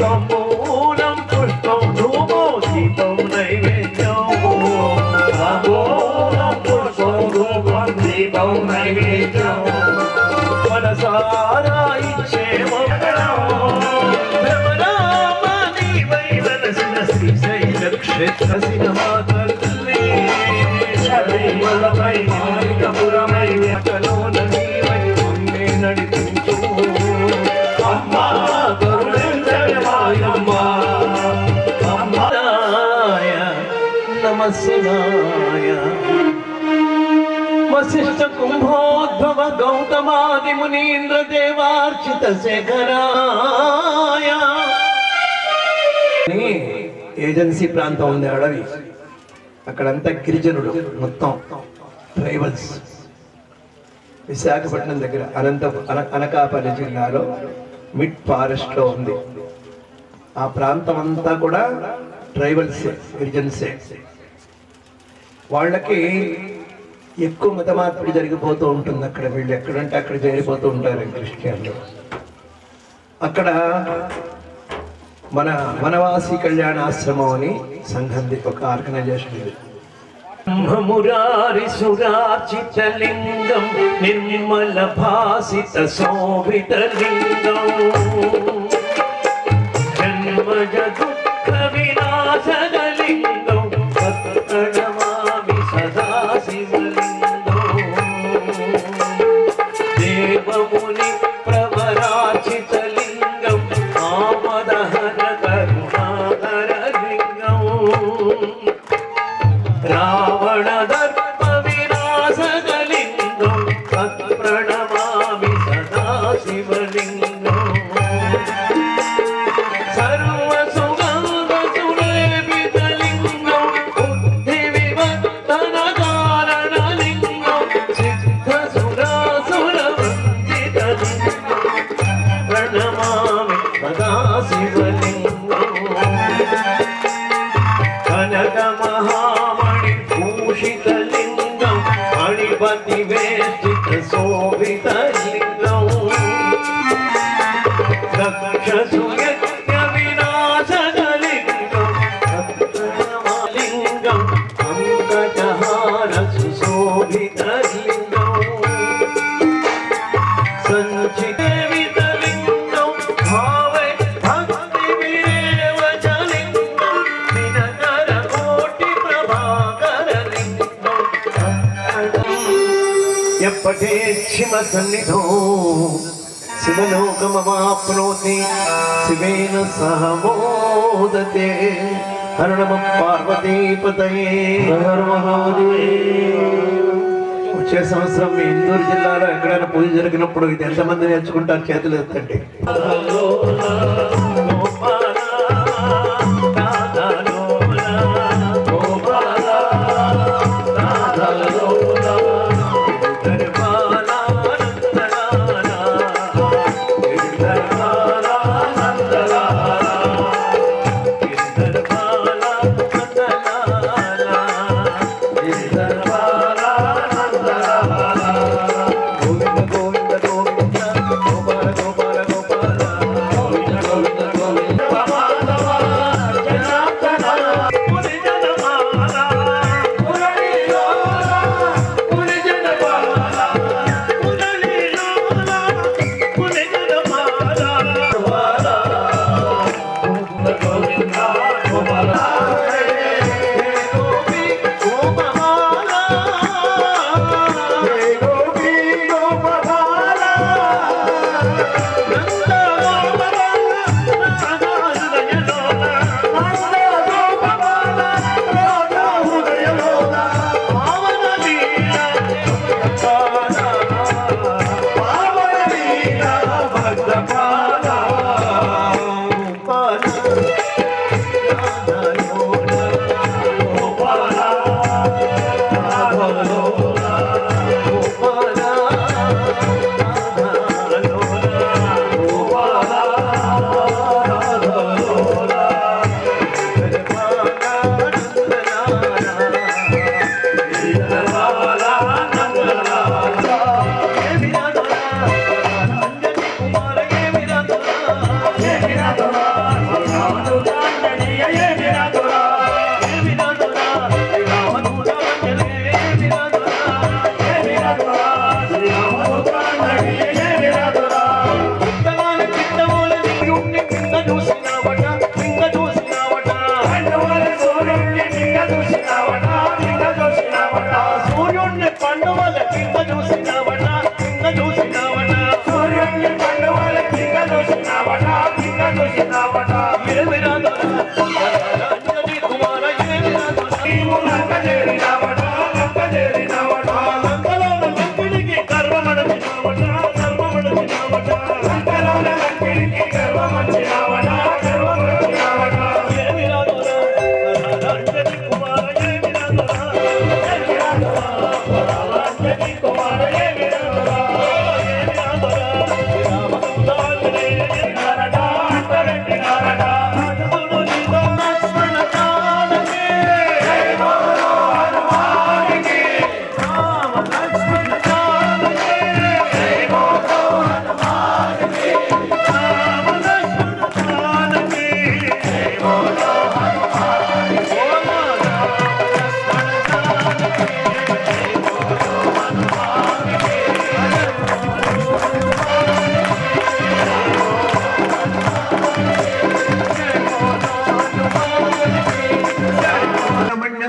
तम्बूलं पुष्पं धूपो दीपं नैवेद्यं तम्बूलं पुष्पं धूपं दीपं नैवेद्यं मनसारा इच्छे भ्रमरामणि वैवनसिन श्रीशैलक्षेत्र सिनमातर्ले शबरिमलपै मालिकपुरमै व्यकलोननी वै मम्मे नडिपिंचु अम्मा करुणिंचवे నమః శివాయ. వశిష్ఠ కుంభోద్భవ గౌతమాది మునీంద్ర దేవార్చిత శేఖరాయ. ఏజెన్సీ ప్రాంతం ఉంది, అడవి. అక్కడంతా గిరిజనుడు, మొత్తం ట్రైబల్స్. విశాఖపట్నం దగ్గర అనకాపల్లి జిల్లాలో మిడ్ ఫారెస్ట్ లో ఉంది. ఆ ప్రాంతం అంతా కూడా ట్రైబల్సే, గిరిజన్సే. వాళ్ళకి ఎక్కువ మత మార్పిడి జరిగిపోతూ ఉంటుంది. అక్కడ వీళ్ళు ఎక్కడంటే అక్కడ చేరిపోతూ ఉంటారు క్రిస్టియన్లు. అక్కడ మన వనవాసి కళ్యాణాశ్రమం అని సంఘంది ఒక ఆర్గనైజేషన్ ఇది. మురారి సురార్చిత లింగం నిర్మల భాసిత శోభిత లింగం జన్మజ దుఃఖ వినాశన లింగం ప్రణమామి సదా శివలింగం దేవముని ప్రవరార్చిత లింగం ఆమదహర కరుణాకర లింగం రావణ దర్ప వినాశక లింగం ప్రణమామి సదా శివలింగం సర్వ సుగంధ సులేపిత లింగం బుద్ధి వివర్తన కారణ లింగం సిద్ధ సురాసుర వందిత లింగం ప్రణమామి సదా శివలింగం కనక మహామణి భూషిత లింగం అణిపతి వేష్టిత శోభిత లింగం దక్ష సుయజ్ఞ వినాశన లింగం లింగం పంకజహార సుశోభిత లింగం సంచిత లింగం భావే భక్తి విరేవ లింగం దినకర కోటి ప్రభాకర లింగం ఎప్పటే శివ సన్నిధో శివలోకమవాప్నోతి శివేన సహ మోదతే. హర నమః పార్వతీపతయే. వచ్చే సంవత్సరం మీ ఇందూరు జిల్లాలో ఎక్కడైనా పూజ జరిగినప్పుడు ఇది ఎంతమంది నేర్చుకుంటారు? చేతులు ఎత్తండి. గోవింద గోవింద గోవింద గోపాల గోపాల గోపాల గోవింద గోవింద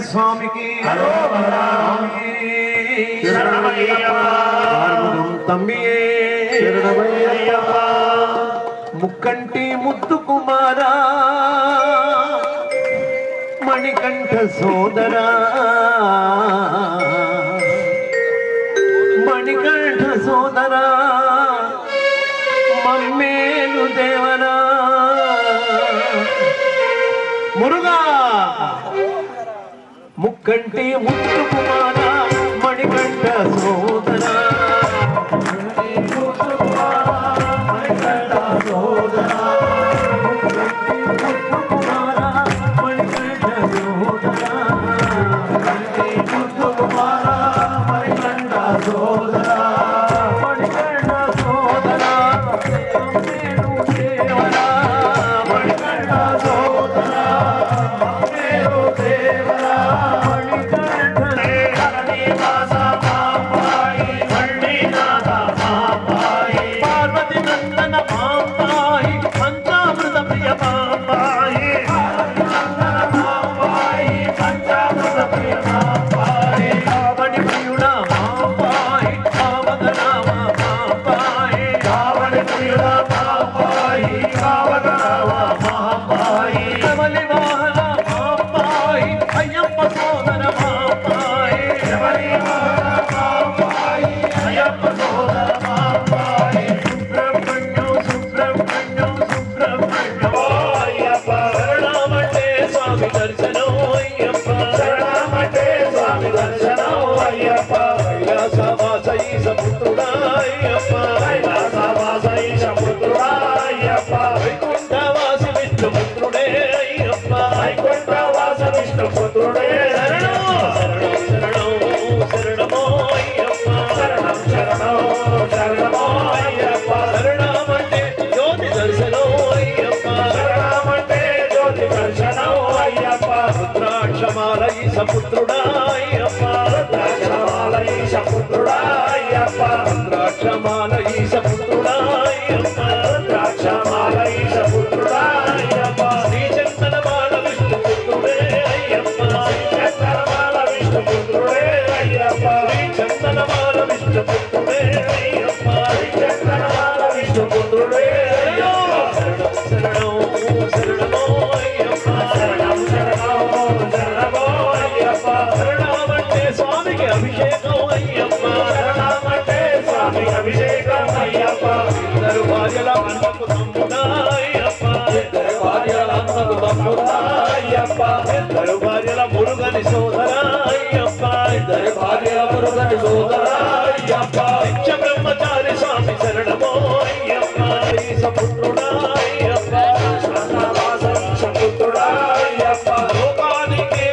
స్వామికి తమ్మియే ముక్కంటి ముద్దు కుమారా మణికంఠ సోదరా మణికంఠ సోదరా మమ్మేలు దేవరా మురుగా ముక్కంటి ముద్దు కుమార మణికంఠ సోదరా మురుగని సోదరా బ్రహ్మచారి స్వామి శరణమో సపుత్రుడా లోకానికి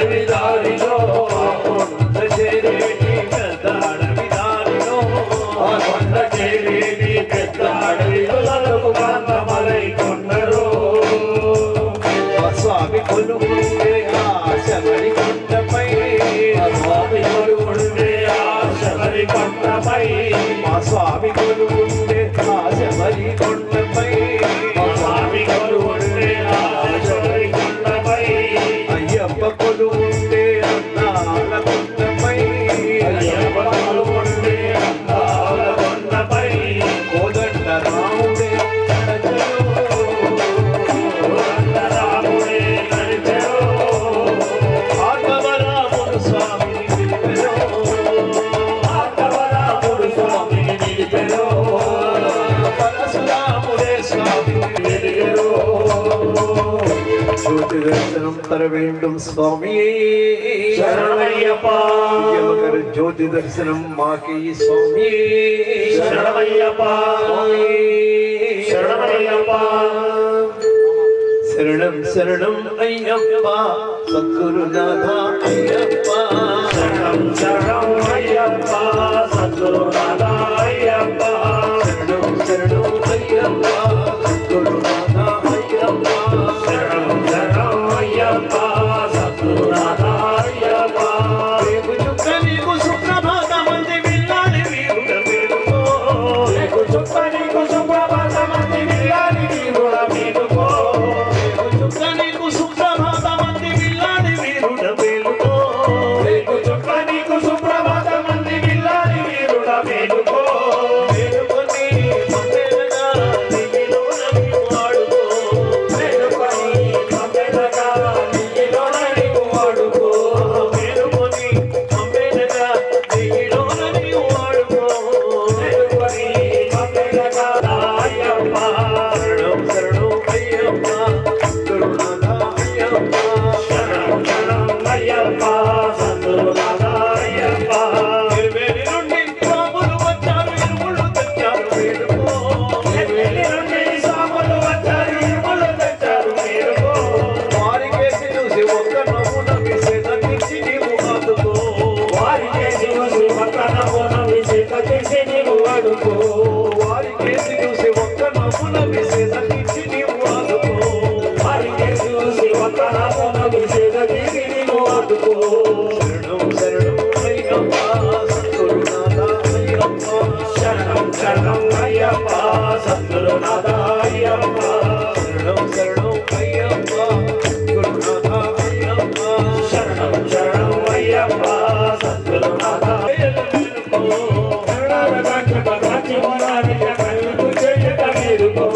అడవి దారిలో కొండ చేరేటి పెద్ద అడవి దారిలో కొండ చేరేటి పెద్ద అడవిలో నలుగు కాంతమలై కొండరు స్వామి కొలువుండే ఆశమరి కొండపై స్వామి కొలువుండే ఆశమరి కొండపై మా స్వామి కొలువుండే ఆశమరి కొండపై మా స్వామి కొలువుండే ఆశమరి కొండపై అయ్యప్ప కొలువుండే అందాల కొండపై అయ్యప్ప కొలువుండే అందాల కొండపై కోదండ రాముడే జ్యోతి దర్శనం తర வேண்டும் స్వామి శరణమయ్యప్పా జ్యోతి దర్శనం మాకి స్వామి శరణమయ్యప్పా శరణమయ్యప్పా శరణం శరణం అయ్యప్ప సద్గురునాథ అయ్యప్ప శరణం శరణం అయ్యప్ప సద్గురునాథ అయ్యప్ప శరణం శరణం అయ్యప్ప సద్గురునాథ అయ్యప్ప శరణం శరణం అయ్యప్ప సద్గురునాథ అయ్యప్ప రేపు చుక్క నీకు సుప్రభాతమంది విల్లాలి వీరుడ వేడుకో రేపు చుక్క నీకు సుప్రభాతమంది విల్లాలి వీరుడ వేడుకో రేపు చుక్క నీకు సుప్రభాతమంది విల్లాలి వీరుడ వేడుకో రేపు చుక్క నీకు సుప్రభాతమంది విల్లాలి వీరుడ వేడుకో వేడుకొని పొందేదగా నీలోన నీవు ఆడుకో వేడుకొని పంపెదగా నీలోన నీవు వాడుకో వేడుకొని పొందేదగా నీలోన నీవు ఆడుకో వేడుకొని పంపెదగా అయ్యప్ప శరణం శరణం అయ్యప్ప గురునాథ అయ్యప్ప శరణం శరణం అయ్యప్ప సద్గురునాథ అయ్యప్ప ఇరువేలి నుండి స్వాములు వచ్చారు ఇరుముళ్ళు తెచ్చారు వేడుకో వెల్లి నుండి సాములు వచ్చారు ఇరుములు తెచ్చారు వేడుకో వారికేసి చూసి ఒక్క నవ్వున విసేదకిచ్చి నీవు ఆదుకో వారికేసి చూసి ఒక్క నవ్వున విసేక చేసి నీవు అడుకో వారికేసి చూసి ఒక్క నవ్వున విసేదకిచ్చి నీవు ఆదుకో వారికేసి చూసి ఒక్క నవ్వున విసేక చేసి నీవు అడుకో శరణం శరణం అయ్యప్ప సద్గురునాథ అయ్యప్ప శరణం శరణం అయ్యప్ప సద్గురునాథ అయ్యప్ప శరణం శరణం అయ్యప్ప గురునాథ అయ్యప్ప శరణం శరణం అయ్యప్ప సద్గురునాథ కాచి ఉన్నారయ్య కళ్ళు చేయక మేలుకో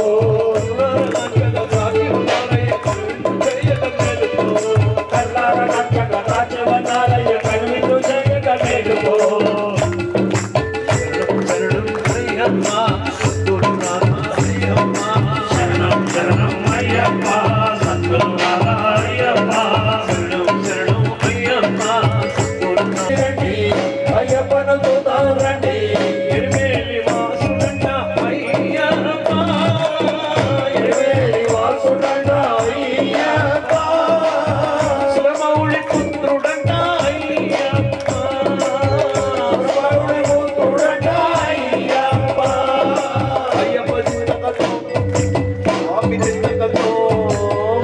కల్లార కట్టక కాచి ఉన్నారయ్య కళ్ళు చేయక మేలుకో శరణం శరణం అయ్యప్ప సద్గురునాథ అయ్యప్ప రండి అయ్యప్పను చూద్దాం రండి ఎరిమేలి వాసుడంట అయ్యప్ప ఎరిమేలి వాసుడంట అయ్యప్ప సురమౌళి పుత్రుడంట అయ్యప్ప ప్రభువుని పుత్రుడంట అయ్యప్ప అయ్యప్ప చింతకతో స్వామి చింతకతో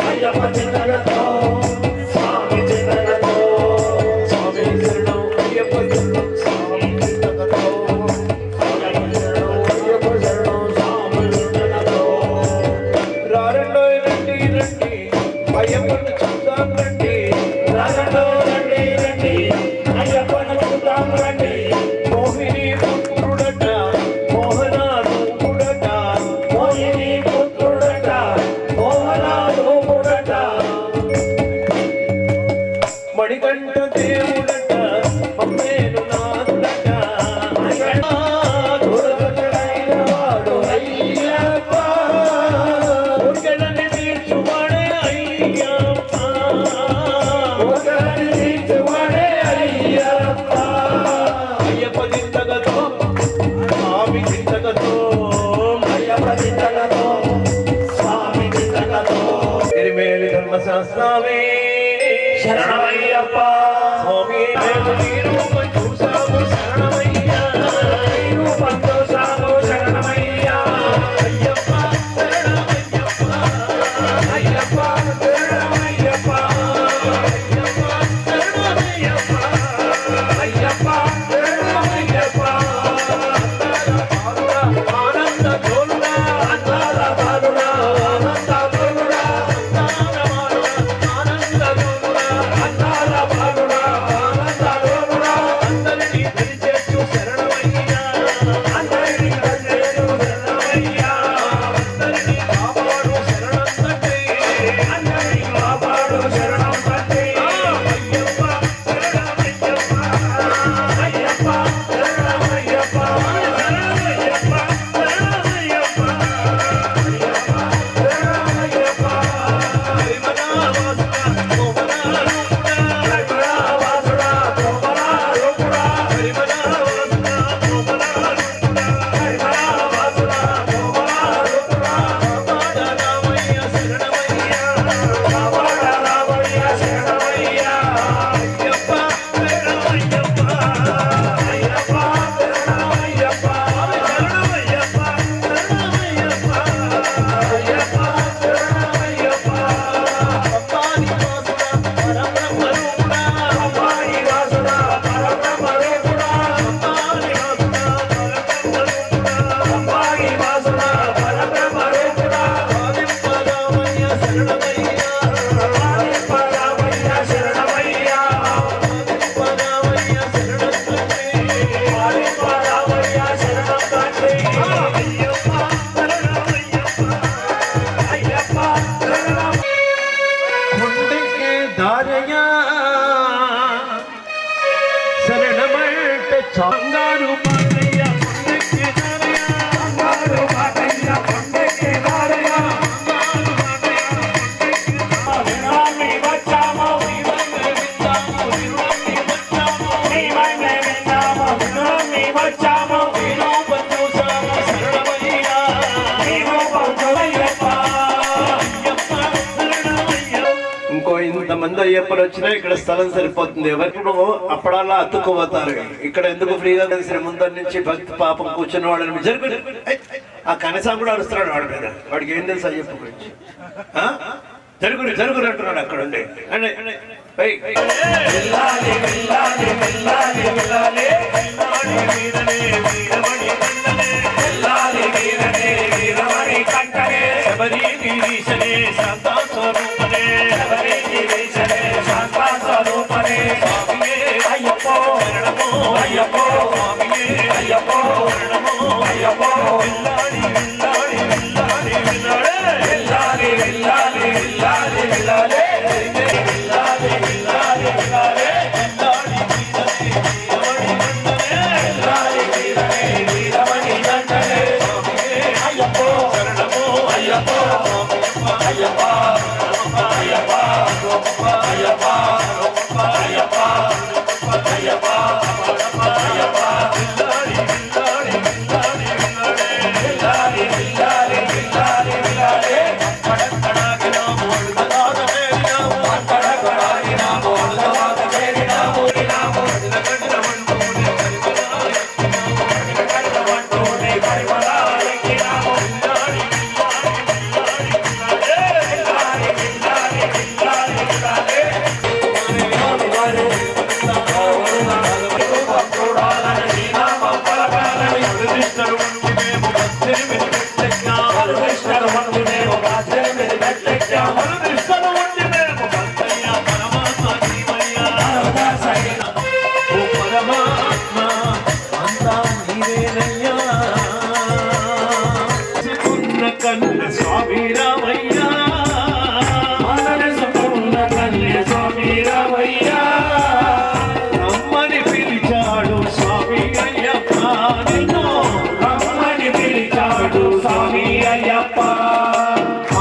అయ్యప్ప చింతనతో స్వామి చింతనతో స్వామి శరణం అయ్యప్ప శరణం స్వామి చింతకతో అయ్యప్ప శరణం స్వామి చింతనతో రారండో రండి రండి అయ్యప్పను చూద్దాం రండి రాజంలో రండి రండి అయ్యప్పను చూద్దాం రండి మోహిని పుత్రుడట మోహనాథుడట మోహిని పుత్రుడట మోహనాథుడట మణికంఠ దేవుడట అమ్మేను నాథుడట దుర్గతుడైన వాడు అయ్యప్ప దుర్గలని తీర్చువాడే అయ్యప్ప ఒకరిని తీర్చువాడే అయ్యప్ప అయ్యప్ప చింతకతో స్వామి చింతకతో అయ్యప్ప చింతనతో స్వామి చింతనతో ఎరిమేలి ధర్మశాస్త్రమే శరణమయ్యప్ప స్వామి నీ రూపం చూసాము శరణమయ్యా నీ రూపం చూసాము శరణమయ్యా అయ్యప్ప శరణమయ్యప్ప అయ్యప్ప శరణమయ్యప్ప అయ్యప్ప శరణమయ్యప్ప అయ్యప్ప శరణమయ్యప్ప ఆనంద గోలుడా అందాల బాలుడా ఆనంద గోలుడా ఆనంద గోలుడా అందాల బాలుడా ఆనంద గోలుడా అందరినీ పిలిచేచ్చు శరణమయ్యా అందరినీ పిలిచేచ్చు శరణమయ్యా అందరినీ కాపాడు శరణం తండ్రి అందరినీ కాపాడు శరణం తండ్రి అయ్యప్ప శరణమయ్యప్ప అయ్యప్ప శరణమయ్యప్ప శరణమయ్యప్ప శరణమయ్యప్ప శరణమయ్యప్ప హరిమనావాసుడా కోమలారూపుడా హరిమనావాసుడా కోమలారూపుడా హరిమనావాసుడా కోమలారూపుడా హరిమనావాసుడా కోమలారూపుడా కాపాడరామయ్య శరణమయ్య కాపాడరామయ్య శరణమయ్య అయ్యప్ప శరణమయ్యప్ప అయ్యప్ప శరణమయ్యప్ప శరణమయ్యప్ప శరణమయ్యప్ప అయ్యప్ప శరణమయ్యప్ప అబ్బాయి వాసుడా పరబ్రహ్మరూపుడా అబ్బాయి వాసుడా పరబ్రహ్మరూపుడా అబ్బాయి వాసుడా పరబ్రహ్మరూపుడా ఆదిపరామయ్య శరణమయ్య ఆదిపరామయ్య శరణమయ్య ఆదిపరామయ్య శరణం తండ్రి ఆదిపరామయ్య శరణం తండ్రి అయ్యప్ప శరణమయ్యప్ప అయ్యప్ప శరణం కొండకే దారయ్యా శరణమంటే చాంగారు పాటయ్య కొండకే దారయ్యా బంగారు పాటయ్య కొండకే దారయ్య వినామి వచ్చాము వినామి వచ్చాము వినామి విన్నాము వినామి వచ్చాము వినోపం చూసాము శరణమయ్య వినోపం చూడయ్యప్ప అయ్యప్ప శరణమయ్య ఇంకో ఇంతమంది అయ్యప్పలు వచ్చినా ఇక్కడ స్థలం సరిపోతుంది. ఎవరిప్పుడు అప్పుడల్లా అతుక్కుపోతారు. ఇక్కడ ఎందుకు ఫ్రీగా కలిసిన ముందర నుంచి భక్తి పాపం కూర్చున్న వాళ్ళని జరుగు ఆ కనసాం కూడా అరుస్తున్నాడు వాడి మీద. వాడికి ఏం తెలుసు అయ్యప్ప గురించి? జరుగురు జరుగురు అంటున్నాడు అక్కడ ఉండి. అంటే వెళ్ళాలి వెళ్ళాలి వెళ్ళాలి వెళ్ళాలి వెళ్ళాలి వీరనే వీరమణి కంటనే వెళ్ళాలి వీరనే వీరమణి కంటనే శబరి గిరీశనే శాంతా స్వరూపనే శబరి గిరీశనే శాంతా స్వరూపనే స్వామియే అయ్యప్పో శరణమో అయ్యప్పో స్వామియే అయ్యప్పో శరణమో అయ్యప్పో వెళ్ళాలి వెళ్ళాలి వెళ్ళాలి వెళ్ళాలి వెళ్ళాలి వెళ్ళాలి వెళ్ళాలి వెళ్ళాలి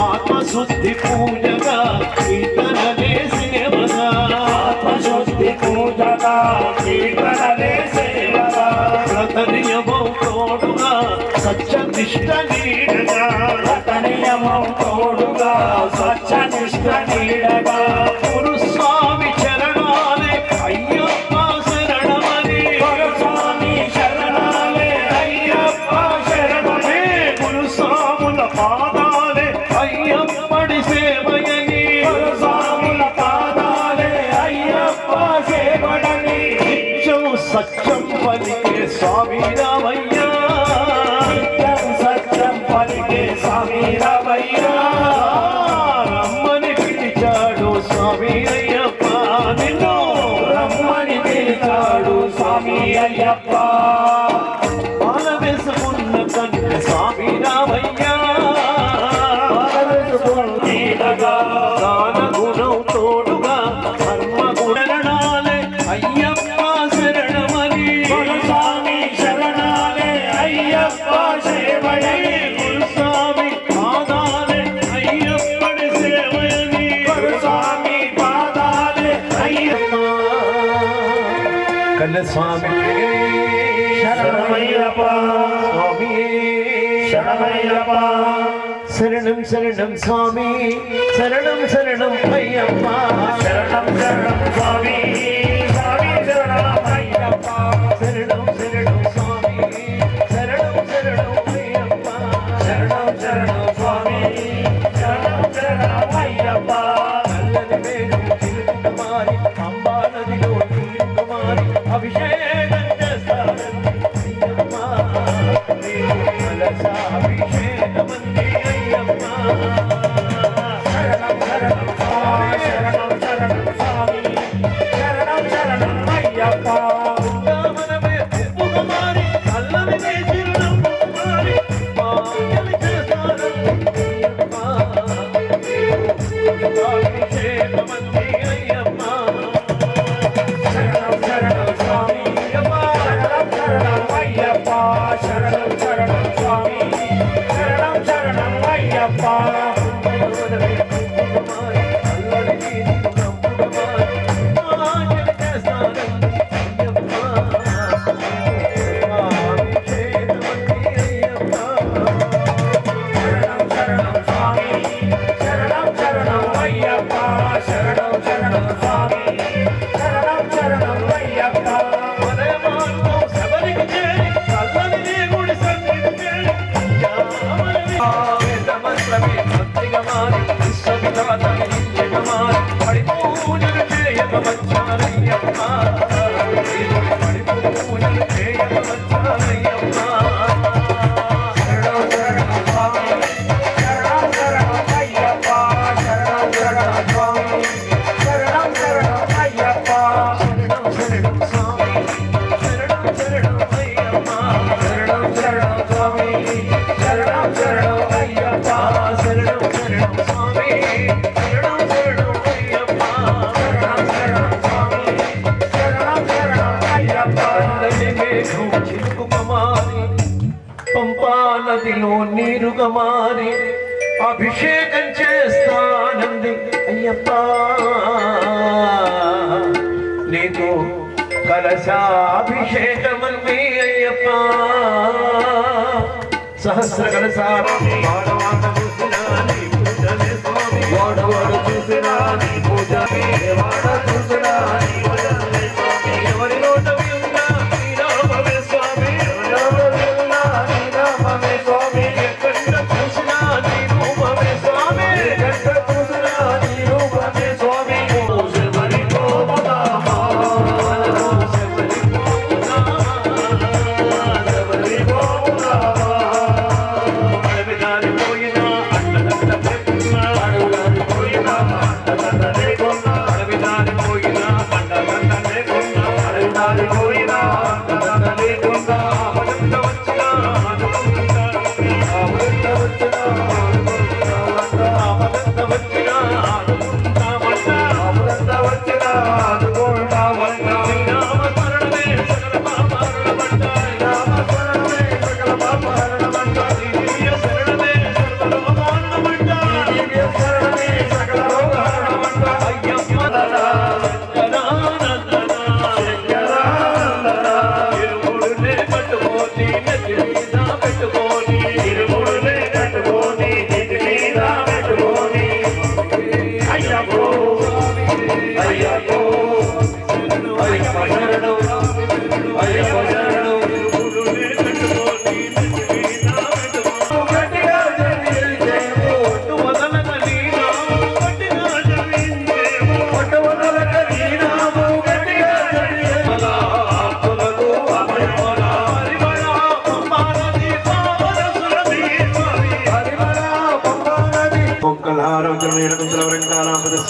ఆత్మశుద్ధి పూజగా కీర్తనలే సేవగా ఆత్మశుద్ధి పూజగా కీర్తనలే సేవగా వ్రతనియమం తోడుగా సత్యనిష్ట నీడగా వ్రతనియమం తోడుగా సత్యనిష్ట నీడగా గురుస్వామి సత్యం పలికే స్వామి రామయ్య నిత్యం సత్యం పలికే స్వామి రామయ్య రమ్మని పిలిచాడు స్వామి అయ్యప్ప నిన్ను రమ్మని పిలిచాడు స్వామి అయ్యప్ప బాల వేసుకున్న కన్ను స్వామి రామయ్య దాన గుణం తోడుగా ధర్మ గుణాలే అయ్యప్ప శరణమని స్వామి శరణాలే అయ్యప్ప సేవయే గురుస్వామి పాదాలే అయ్యప్పడి సేవయని స్వామి పాదాలే అయ్యప్ప కన్నస్వామి శరణమయ్యప్ప స్వామి శరణమయ్యప్ప శరణం శరణం స్వామి శరణం శరణం అయ్యప్ప శరణం శరణం స్వామి స్వామి శరణం అయ్యప్ప శరణం శరణం స్వామి శరణం శరణం అయ్యప్ప శరణం శరణం స్వామి శరణం శరణం అయ్యప్ప నల్లని వేలు తిరుగుకుమారి అంబా నదిలో నీరు కుమారి అభిషేకం చేస్తానని అయ్యప్ప నేను కలశాభిషేకమంది అయ్యప్ప శరణం శరణం స్వామి శరణం శరణం స్వామి శరణం శరణం అయ్యప్ప మనమే కుమారి అల్లని చిరునం కుమారి మాయలి చేస్తానని అయ్యప్ప అభిషేకమంది అయ్యప్ప శరణం శరణం స్వామి శరణం శరణం అయ్యప్ప శరణం శరణం స్వామి శరణం శరణం అయ్యప్ప శరణం శరణం స్వామి శరణం శరణం అయ్యప్ప శరణం శరణం స్వామి శరణం శరణం అయ్యప్ప శరణం శరణం స్వామి శరణం శరణం అయ్యప్ప శరణం శరణం స్వామి శరణం శరణం అయ్యప్ప శరణం శరణం స్వామి శరణం శరణం అయ్యప్ప శరణం శరణం స్వామి శరణం శరణం అయ్యప్ప శరణం శరణం స్వామి శరణం శరణం అయ్యప్ప శరణం శరణం స్వామి శరణం శరణం అయ్యప్ప చిరుకు కుమారి పంపా నదిలో నీరు కుమారి అభిషేకం చేస్తానంది అయ్యప్ప నీకు కలశాభిషేకమంది అయ్యప్ప సహస్ర కలశాభి వాడవాడ చూసినా నీ పూజనే స్వామి వాడవాడ చూసినా నీ పూజనే వాడ చూసినా నీ పూజనే స్వామి ఎవరి నోట విన్నా నీ నామమే స్వామి ఎవరి నోట విన్నా నీ నామమే స్వామి ఎక్కడ చూసినా నీ రూపమే స్వామి ఎక్కడ చూసినా నీ రూపమే స్వామి శబరి గోపదామా శబరి గోపదామా అడవిదారి పోయినా అడ్డదడ్డ పెట్టున్నా అడవిదారి పోయినా అడ్డదడ్డ లేకున్నా అడవిదారి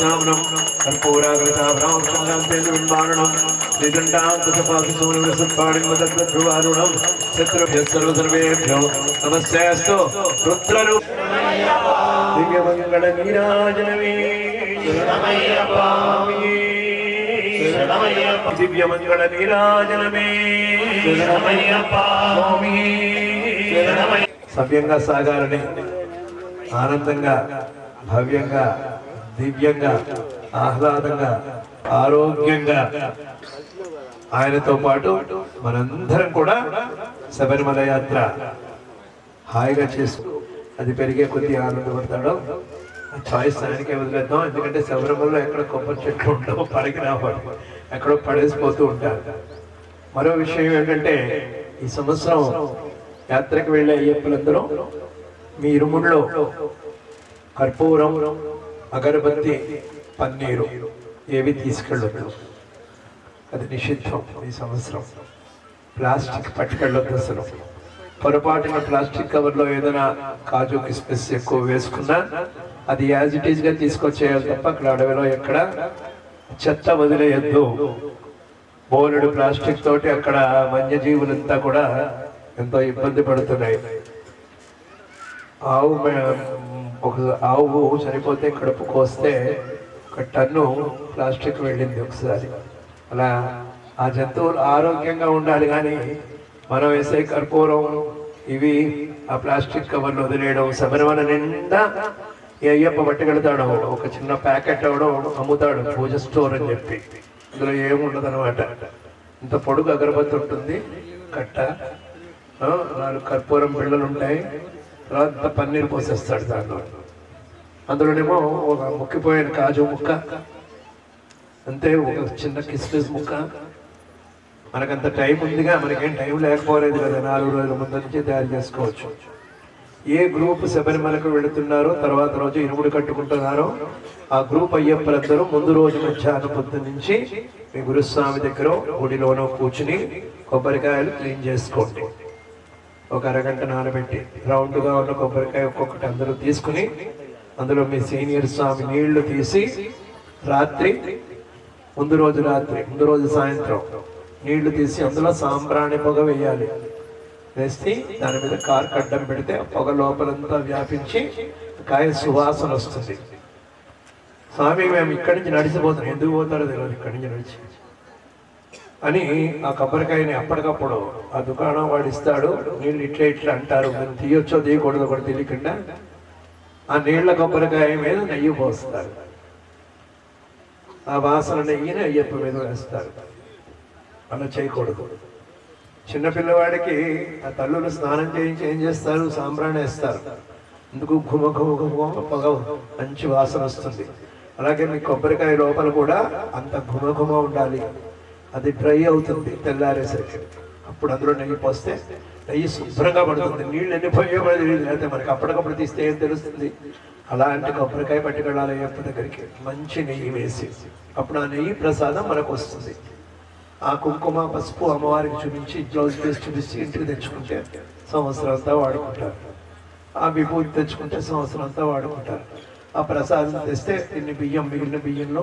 చామరం కర్పూరాగ్రచామరం శృంగాంతేంద్రవిన్మారణం శ్రీకంఠాం తసపాసుసోనివసత్పాణిం మదద్ధ్రువారుణం శత్రుభ్యः సర్వేభ్యో నమస్సేస్తు రుద్రరు దివ్యమంగళ నీరాజనమే దివ్యమంగళ నీరాజనమే సవ్యంగా సాగాలని ఆనందంగా భవ్యంగా దివ్యంగా ఆహ్లాదంగా ఆరోగ్యంగా ఆయనతో పాటు మనందరం కూడా శబరిమల యాత్ర హాయిగా చేసుకు అది పెరిగే కొద్దీ ఆనందపడతాడో చాయిస్ ఆయనకే వదిలేద్దాం. ఎందుకంటే శబరిమలలో ఎక్కడ కొబ్బరి చెట్లు ఉండవు, పరికి రావాలి, ఎక్కడో పడేసిపోతూ ఉంటారు. మరో విషయం ఏంటంటే ఈ సంవత్సరం యాత్రకు వెళ్ళే అయ్యప్పలందరూ మీ ఇరుముడిలో కర్పూరం, అగరబత్తి, పన్నీరు ఏవి తీసుకెళ్ళొద్దు. అది నిషిద్ధం ఈ సంవత్సరం. ప్లాస్టిక్ పట్టుకెళ్ళొద్దు అసలు. పొరపాటున ప్లాస్టిక్ కవర్లో ఏదైనా కాజు కిస్మిస్ ఎక్కువ వేసుకున్నా అది యాజ్ ఇట్ ఈజ్ గా తీసుకొచ్చేయాలి తప్ప అక్కడ అడవిలో ఎక్కడ చెత్త వదిలేయద్దు. బోలెడు ప్లాస్టిక్ తోటి అక్కడ వన్యజీవులంతా కూడా ఎంతో ఇబ్బంది పడుతున్నాయి. ఆవు చనిపోతే కడుపు కోస్తే ఒక టన్ను ప్లాస్టిక్ వెళ్ళింది ఒకసారి. అలా ఆ జంతువులు ఆరోగ్యంగా ఉండాలి, కానీ మనం వేసే కర్పూరం ఇవి ఆ ప్లాస్టిక్ కవర్లు వదిలేయడం. శబరిమల నిండా ఈ అయ్యప్ప పట్టుకెళ్తాడు, ఒక చిన్న ప్యాకెట్ అవడం అమ్ముతాడు పూజ స్టోర్ అని చెప్పి. అందులో ఏముండదు అనమాట. ఇంత పొడుగు అగరబత్తి ఉంటుంది, కట్ట, 4 కర్పూరం బిళ్ళలు ఉంటాయి, తర్వాత పన్నీరు పోసేస్తాడు దాంట్లో. అందులోనేమో ఒక ముక్కిపోయిన కాజు ముక్క, అంతే, ఒక చిన్న కిస్మిస్ ముక్క. మనకంత టైం ఉందిగా, మనకేం టైం లేకపోలేదు కదా, 4 రోజుల ముందు నుంచి తయారు చేసుకోవచ్చు. ఏ గ్రూప్ శబరిమలకు వెళుతున్నారో తర్వాత రోజు ఇరుముడి కట్టుకుంటున్నారో ఆ గ్రూప్ అయ్యప్పలందరూ ముందు రోజు మధ్యాహ్నం పొద్దు నుంచి మీ గురుస్వామి దగ్గర గుడిలోనో కూర్చుని కొబ్బరికాయలు క్లీన్ చేసుకోండి. ఒక అరగంట నానబెట్టి రౌండ్గా ఉన్న కొబ్బరికాయ ఒక్కొక్కటి అందరూ తీసుకుని అందులో మీ సీనియర్ స్వామి నీళ్లు తీసి ముందు రోజు సాయంత్రం నీళ్లు తీసి అందులో సాంబ్రాణి పొగ వేయాలి. వేసి దాని మీద కార్కు అడ్డం పెడితే పొగ లోపలంతా వ్యాపించి కాయ సువాసన వస్తుంది. స్వామి మేము ఇక్కడి నుంచి నడిచిపోతాం, ఎందుకు పోతారో తెలియదు, ఇక్కడి నుంచి నడిచి అని ఆ కొబ్బరికాయని అప్పటికప్పుడు ఆ దుకాణం వాడు ఇస్తాడు. నీళ్ళు ఇట్లా అంటారు, మేము తీయొచ్చో తీయకూడదు ఒకటి తెలియకుండా ఆ నీళ్ల కొబ్బరికాయ మీద నెయ్యి పోస్తారు. ఆ వాసన నెయ్యిని అయ్యప్ప మీద వేస్తారు. అలా చేయకూడదు. చిన్నపిల్లవాడికి ఆ తల్లులు స్నానం చేయించి ఏం చేస్తారు, సాంబ్రాణి వేస్తారు. ఎందుకు ఘుమ ఘుమ ఘుమ పొగ మంచి వాసన వస్తుంది. అలాగే మీ కొబ్బరికాయ లోపల కూడా అంత ఘుమ ఘుమ ఉండాలి. అది డ్రై అవుతుంది తెల్లారేసరికి. అప్పుడు అందులో నెయ్యి పోస్తే నెయ్యి శుభ్రంగా పడుతుంది. నీళ్ళు ఎన్ని పోయో అయితే మనకి అప్పటికప్పుడు తీస్తే ఏం తెలుస్తుంది. అలాంటి కొబ్బరికాయ పట్టుకెళ్ళాలి అయ్యప్ప దగ్గరికి, మంచి నెయ్యి వేసి. అప్పుడు ఆ నెయ్యి ప్రసాదం మనకు వస్తుంది. ఆ కుంకుమ పసుపు అమ్మవారికి చూపించి బ్లౌజ్ పీస్ చూపించి ఇంటికి తెచ్చుకుంటే సంవత్సరం అంతా వాడుకుంటారు. ఆ విభూతి తెచ్చుకుంటే సంవత్సరం అంతా వాడుకుంటారు. ఆ ప్రసాదం తెస్తే ఇన్ని బియ్యం, మిగిలిన బియ్యంలో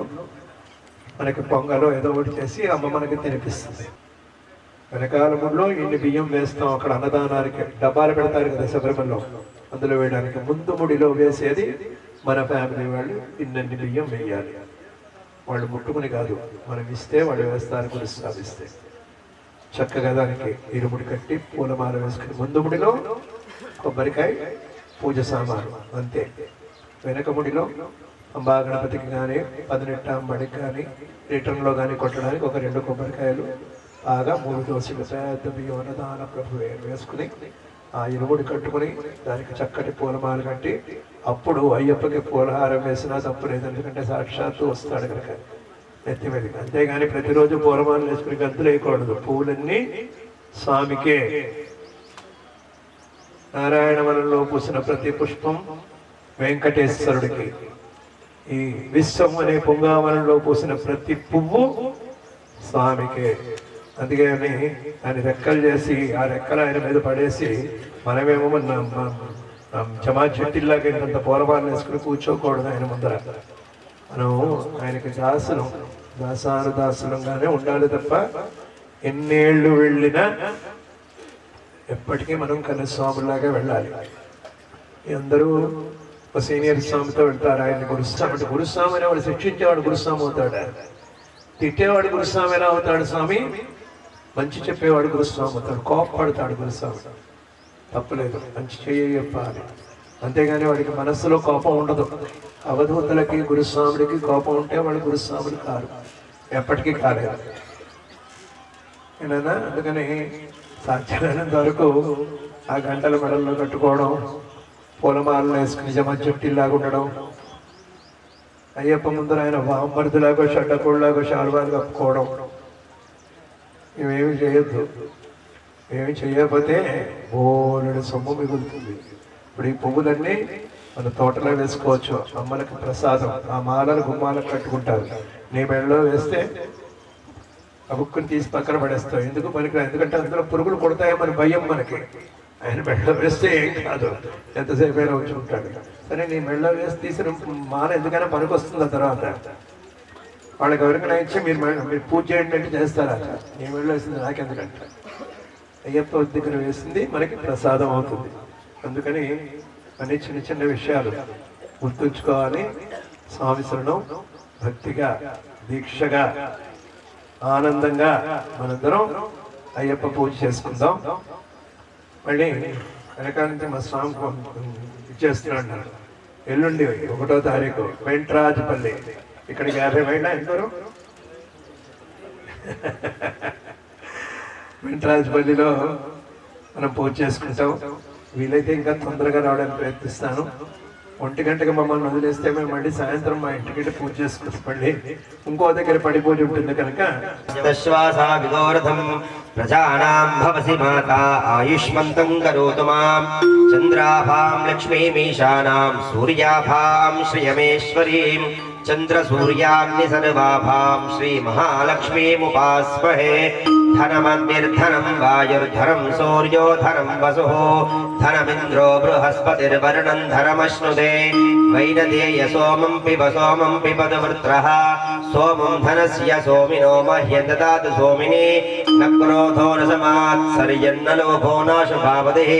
మనకి పొంగలో ఏదో ఒకటి చేసి అమ్మ మనకి తినిపిస్తుంది. వెనకాల ముడిలో ఇన్ని బియ్యం వేస్తాం. అక్కడ అన్నదానానికి డబ్బాలు పెడతారు కదా శబరిమలలో, అందులో వేయడానికి ముందు ముడిలో వేసేది మన ఫ్యామిలీ వాళ్ళు ఇన్ని బియ్యం వేయాలి. వాళ్ళు ముట్టుకుని కాదు, మనం ఇస్తే వాళ్ళు వేస్తారు. గురుస్వామిస్తే చక్కగా దానికి ఇరుముడి కట్టి పూలమాల వేసుకుని ముందు ముడిలో కొబ్బరికాయ, పూజ సామాను అంతే. వెనక ముడిలో అంబా గణపతికి కానీ 18 అంబడికి కానీ రిటర్న్లో కానీ కొట్టడానికి ఒక 2 కొబ్బరికాయలు, బాగా 3 దోశలు పెద్ద బియ్యం అన్నదాన ప్రభు వేసుకుని ఆ ఇరుముడి కట్టుకుని దానికి చక్కటి పూలమాల కట్టి అప్పుడు అయ్యప్పకి పూలహారం వేసినా తప్పులేదు. ఎందుకంటే సాక్షాత్తు వస్తాడు కనుక నెత్తి మీదకి. అంతేగాని ప్రతిరోజు పూలమాల వేసుకుని గంతులు వేయకూడదు. పువ్వులన్నీ స్వామికే. నారాయణవనంలో పూసిన ప్రతి పుష్పం వెంకటేశ్వరుడికి. ఈ విశ్వం అనే పొంగావనంలో పూసిన ప్రతి పువ్వు స్వామికే. అందుకని ఆయన రెక్కలు చేసి ఆ రెక్కలు ఆయన మీద పడేసి మనమేమో జమా చెట్టిల్లాగా ఇంత పూలమాలను వేసుకుని కూర్చోకూడదు ఆయన ముందర. మనం ఆయనకి దాసానుదాసులంగానే ఉండాలి తప్ప ఎన్నేళ్ళు వెళ్ళినా ఎప్పటికీ మనం కన్నస్వాములాగా వెళ్ళాలి. అందరూ ఒక సీనియర్ స్వామితో వెళ్తారు, ఆయన గురుస్వామి అంటే గురుస్వామి అని వాడు శిక్షించేవాడు గురుస్వామి అవుతాడు, తిట్టేవాడు గురుస్వామి ఎలా అవుతాడు స్వామి, మంచి చెప్పేవాడు గురుస్వామి అవుతాడు, కోపపడతాడు గురుస్వామి. తప్పలేదు, మంచి చెప్పాలి, అంతేగాని వాడికి మనస్సులో కోపం ఉండదు. అవధూతలకి గురుస్వాముడికి కోపం ఉంటే వాడు గురుస్వాముడు కాదు, ఎప్పటికీ కాలేదు. ఏనా అందుకని సాధ్యమైనంత వరకు ఆ గంటల మెడల్లో కట్టుకోవడం, పూలమాలను వేసుకుని నిజమ చుట్టిలాగా ఉండడం, అయ్యప్ప ముందర ఆయన వామర్దులాగో షడ్డకోళ్ళలాగో శాలువాలు కప్పుకోవడం, ఇవేమి చేయొద్దు. ఏమి చేయకపోతే బోలెడు సొమ్ము మిగులుతుంది. ఇప్పుడు ఈ పువ్వులన్నీ మన తోటలో వేసుకోవచ్చు, అమ్మలకి ప్రసాదం. ఆ మాలలు గుమ్మాలకు కట్టుకుంటారు, నీ మెడలో వేస్తే ఆ బుక్కుని తీసి పక్కన పడేస్తావు. ఎందుకు పనికిరా, ఎందుకంటే అందులో పురుగులు కొడతాయేమని భయం మనకి. ఆయన మెడలో వేస్తే ఏం కాదు, ఎంతసేపు అయినా వచ్చి ఉంటాడు. సరే నీ మెడలో వేసి తీసిన మాల ఎందుకైనా పనికి వస్తుంది. ఆ తర్వాత వాళ్ళకి ఎవరికైనా ఇచ్చి మీరు పూజ చేయండి అంటే చేస్తారా, నీ మెడలో వేసింది నాకెందుకంటే అయ్యప్ప దగ్గర వేసింది మనకి ప్రసాదం అవుతుంది. అందుకని అన్ని చిన్న చిన్న విషయాలు గుర్తుంచుకోవాలి. స్వామి శరణం భక్తిగా దీక్షగా ఆనందంగా మనందరం అయ్యప్ప పూజ చేసుకుందాం. మళ్ళీ వెనకాల నుంచి మా స్వామి ఇచ్చేస్తున్నాడు. ఎల్లుండి 1వ తారీఖు వెంట్రాజపల్లి, ఇక్కడికి 50 మైళ్ళ ఎందరూ వెంట్రాజపల్లిలో మనం పూజ చేసుకుంటాం. వీలైతే ఇంకా తొందరగా రావడానికి ప్రయత్నిస్తాను. 1 గంటకి మమ్మల్ని వదిలేస్తే మేము మళ్ళీ సాయంత్రం మా ఇంటికి పూజ చేసుకుంటాం. మళ్ళీ ఇంకో దగ్గర పడి పూజ ఉంటుంది కనుక ప్రజానాం భవసి మాతా ఆయుష్మంతం కరోతు మాం చంద్రాభాం లక్ష్మీమీశానాం సూర్యాభాం శ్రియమేశ్వరీం చంద్రసూర్యాగ్ని సర్వాభాం శ్రీ మహాలక్ష్మీముపాస్మహే. ధనమన్నిర్ధనం వాయుర్ధనం సూర్యో ధనం వసుః ధనమింద్రో బృహస్పతిర్వరుణం ధనమశ్నుతే. వైనదేయ సోమం పిబద వృత్రః సోమం ధనస్య సోమినో మహ్యం దదాతు సోమిని. న క్రోధో న సమాత్సర్యన్న లోభో నాశుభావతిః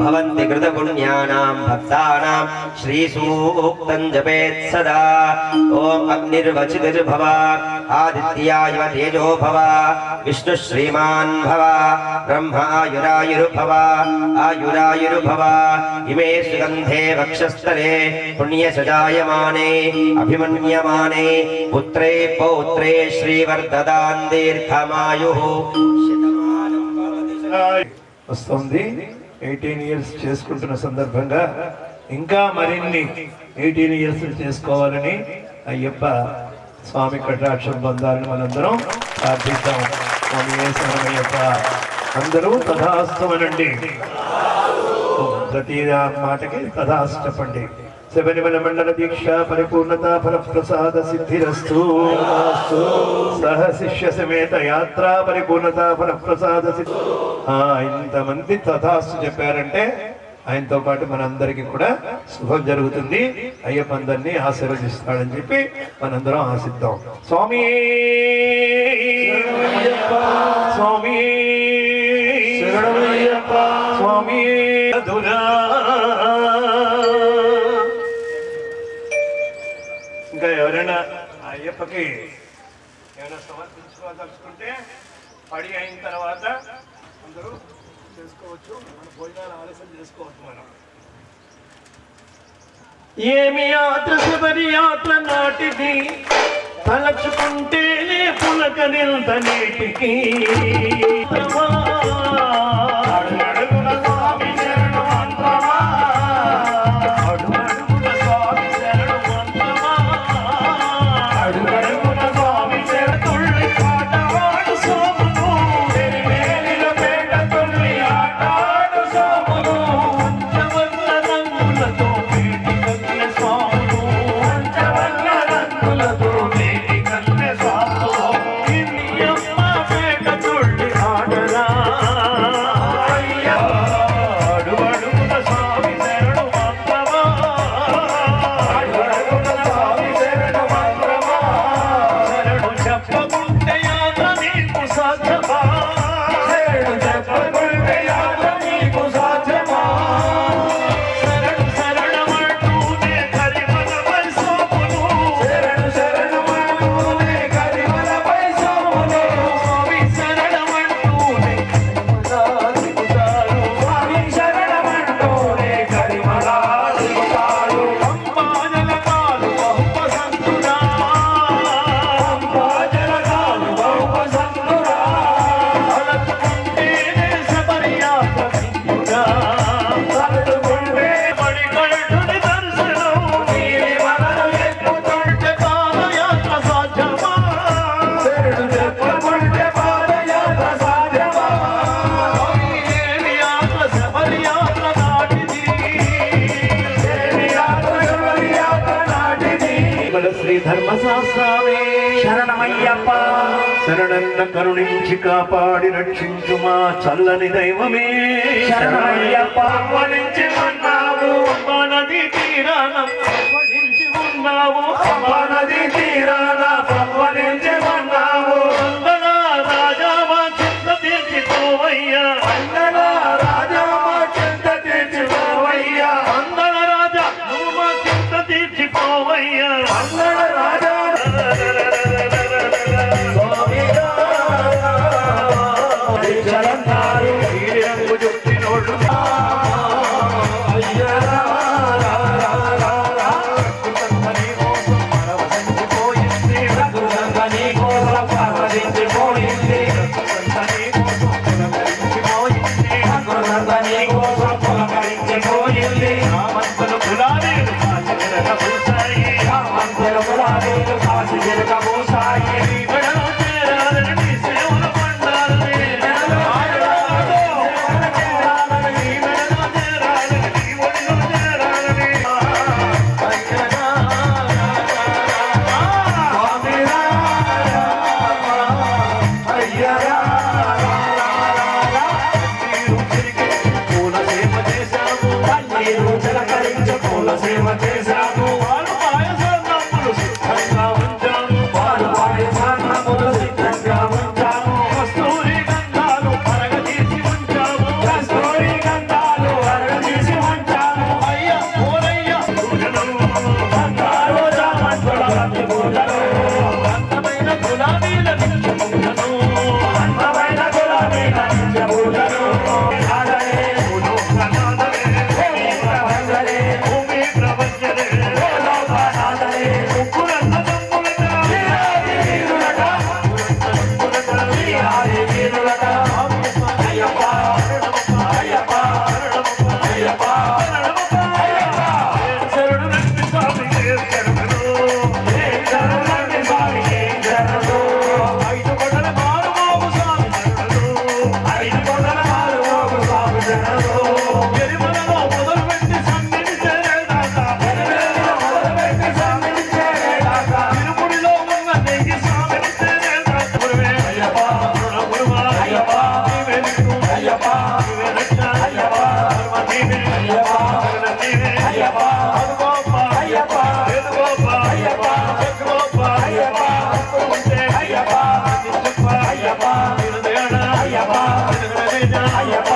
భవంతి కృతపుణ్యానాం భక్తానాం శ్రీసూక్తం జపేత్ సదా. ఓం అగ్నిర్వచితిర్భవ ఆదిత్యాయ తేజో భవ విష్ణు శ్రీమాన్ భవ బ్రహ్మాయురాయుర్భవ ఆయురాయుర్భవ. ఇమే సుగంధే వక్షస్థలే పుణ్యసజాయమానే అభిమన్యమానే పుత్రే పౌత్రే శ్రీవర్ధదాన్ దీర్ఘమాయుః. వస్తుంది 18 ఇయర్స్ చేసుకుంటున్న సందర్భంగా ఇంకా మరిన్ని 18 ఇయర్స్ చేసుకోవాలని అయ్యప్ప స్వామి కటాక్షం పొందాలని మనందరం ప్రార్థిద్దాం. స్వామి అందరూ తథాస్తమనండి, ప్రతి మాటకి తథాస్తు చెప్పండి. శబరిమల మండల దీక్ష పరిపూర్ణత ఫలప్రసాద సిద్ధిరస్తు. సహ శిష్య సమేత యాత్ర పరిపూర్ణత ఫలప్రసాద సిద్ధి. ఇంతమంది తథాస్తు చెప్పారంటే ఆయనతో పాటు మనందరికీ కూడా శుభం జరుగుతుంది. అయ్యప్ప అందరినీ ఆశీర్వదిస్తాడని చెప్పి మనందరం ఆశిద్దాం. స్వామి స్వామి స్వామి ఇంకా ఎవరైనా అయ్యప్పకి ఏమైనా సమర్పించుకోదలుచుకుంటే పడి అయిన తర్వాత అందరూ చేసుకోవచ్చు. మన భోజనాలు ఆలస్యం చేసుకోవచ్చు. మనం ఏమి యాత్ర శబరి యాత్ర నాటిది తలచుకుంటేనే పులకరింత నీటికి. అడుగడుగున స్వామి శరణు మంత్రమా, అడుగడుగున స్వామి శరణు మంత్రమా, అడుగడుగున స్వామి శరణు తుళ్ళి పాటవాడు సోమును, వెలివేలిన పేట తుళ్ళి ఆటాడు సోమును. పంచవల్ల రంగులతో వేటి కన్నె స్వామును, పంచవల్ల రంగులతో వేటి కన్నె స్వామును. ఇన్ని అమ్మ పేట తుళ్ళి ఆడరా శాస్త్రమే శరణమయ్యప్ప శరణన్న కరుణించి కాపాడి రక్షించు మా చల్లని దైవమే శరణమయ్యప్ప పవనించి ఉన్నావు అమ్మా నది తీరాన పవనించి ఉన్నావు అమ్మా నది తీరాన పవనించి ఉన్నావు వందన రాజా మా చింత తీర్చిపోవయ్యా వందన రాజా మా చింత తీర్చిపోవయ్యా వందన రాజా నువ్వు మా చింత తీర్చిపోవయ్యా వందన రాజా శరణారు రంగు చుట్టినోడు సేవ చేశాము వాడు పాయసాన్నములు సిద్ధంగా ఉంచాము వాడు పాయసాన్నములు సిద్ధంగా ఉంచాము కస్తూరి గంధాలు పరగదీసి ఉంచాము కస్తూరి గంధాలు అరగదీసి ఉంచాము అయ్యా ఓరయ్యా పూజలు బంగారు చామంతుల బంతి పూజలు అందమైన గులాబీల నిత్య పూజలు అందమైన గులాబీల నిత్య పూజలు ఆడలే భూలోకనాథలే, భూమి ప్రపంచలే భూమి ప్రపంచలే, లోకనాథలే ముగ్గురన్న తమ్ములట, వీరాది వీరులట వీరాది వీరులట అయ్యప్ప అయ్యప్ప అయ్యప్ప అయ్యప్ప శరణు నంది స్వామికే శరణు. ఏం శరణండి స్వామి ఏం శరణు ఐదు కొండల మారుమోగు స్వామి శరణు. ఐదు కొండల మారుమోగు స్వామి శరణు ఎరిమలలో మొదలుపెట్టి సన్నిధి చేరేదాకా, మొదలుపెట్టి సన్నిధి చేరేదాకా తిరుముడిలో ఉన్న నెయ్యి స్వామిని చేరేదాకా. గురువే అయ్యప్ప కరుణ గురువా, అయ్యప్ప నీవే దిక్కు, అయ్యప్ప నీవే రక్ష, అయ్యప్ప ధర్మ నీవే, అయ్యప్ప శరణ నీవే, అయ్యప్ప అదుగోప, అయ్యప్ప వేదుగోప, అయ్యప్ప జగ్గోప, అయ్యప్ప ఉంటే అయ్యప్ప నిత్యప్ప, అయ్యప్ప నిరుదయన, అయ్యప్ప నిరుదయన, అయ్యప్ప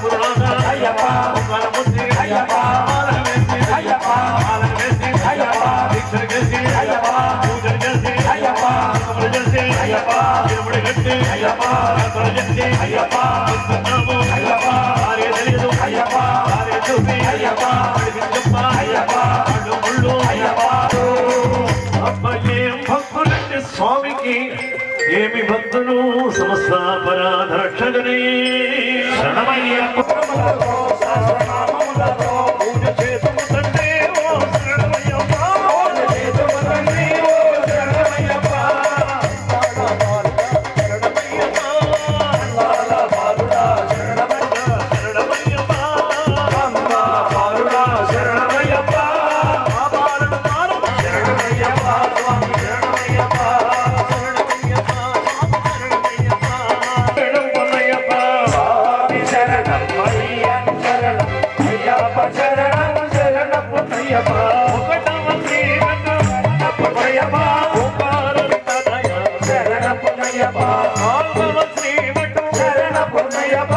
గురునాథ, అయ్యప్ప ఓంకారమూర్తి, అయ్యప్ప మాలను వేసి, అయ్యప్ప మాలను వేసి, అయ్యప్ప దీక్షలు చేసి, అయ్యప్ప పూజలు చేసి, అయ్యప్ప హోమములు చేసి, అయ్యప్ప తిరుముడి కట్టి, అయ్యప్ప యాత్రలు చేసి, అయ్యప్ప వస్తున్నాము. అయ్యప్ప భార్య తెలియదు, అయ్యప్ప భార్య చూసి, అయ్యప్ప అడిగించప్ప, అయ్యప్ప అడ్డు ముళ్ళు, అయ్యప్ప అబ్బయేం భక్తులంటే స్వామికి ఏమి భక్తులు సమస్త అపరాధ రక్షగనే శరణమయ్యప్ప. సహస్రనామములతో పూజ చేతుము తండ్రి ఓ శరణమయ్యప్ప. చేతుముతండి ఓ శరణమయ్యప్ప శరణమయ్యప్ప. అందాల బాలుడా శరణమయ్య శరణమయ్యప్ప. అందా బాలుడా శరణమయ్యప్ప పాపాలను మారు. శరణమయ్యప్ప స్వామి శరణమయ్యప్ప శరణమయ్యప్ప. శరణమయ్యప్ప. స్వామి శరణం అయ్యప్ప శరణం అయ్యప్ప శరణం శరణపున్నయ్యప్ప ఒకటవ శ్రీరంగం శరణపున్నయ్యప్ప ఓంకారస్తనయ. శరణపున్నయ్యప్ప నాలుగవ శ్రీమఠం శరణపున్నయ్యప్ప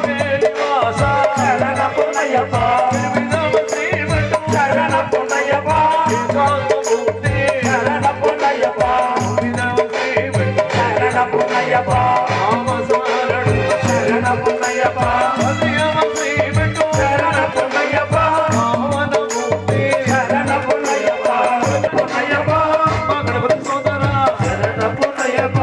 శ్రీనివాస. శరణపున్నయ్యప్ప ఎనిమిదవ శ్రీమఠం శరణపున్నయ్యప్ప ఏకాంతమూర్తి. శరణపున్నయ్యప్ప తొమ్మిదవ శ్రీమఠం శరణపున్నయ్యప్ప రామస్మరణం. శరణపున్నయ్యప్ప పదియవ శ్రీమఠం శరణపున్నయ్యప్ప పావనమూర్తి. శరణపున్నయ్యప్ప పున్నయ్యప్ప మా గణపతి సోదరా శరణపున్నయ్యప్ప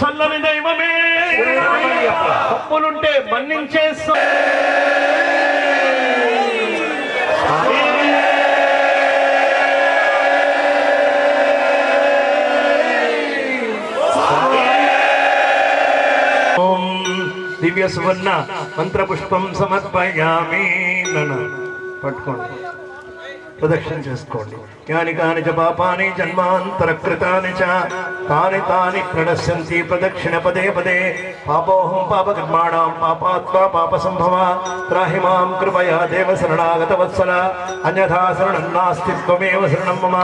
చల్లని దైవమే తప్పులుంటే మన్నించే దివ్య సువర్ణ మంత్రపుష్పం సమర్పయామి. నన్ను పట్టుకోండి, ప్రదక్షిణ చేసుకోండి. యాని కాని చ పాపాని జన్మాంతరకృతాని చ తాని తాని ప్రణశ్యంతి ప్రదక్షిణ పదే పదే. పాపోహం పాపకర్మాణం పాపాత్మా పాప సంభవ త్రాహి మాం కృపయా దేవ శరణాగత వత్సల. అన్యథా శరణం నాస్తి త్వమేవ శరణం మమ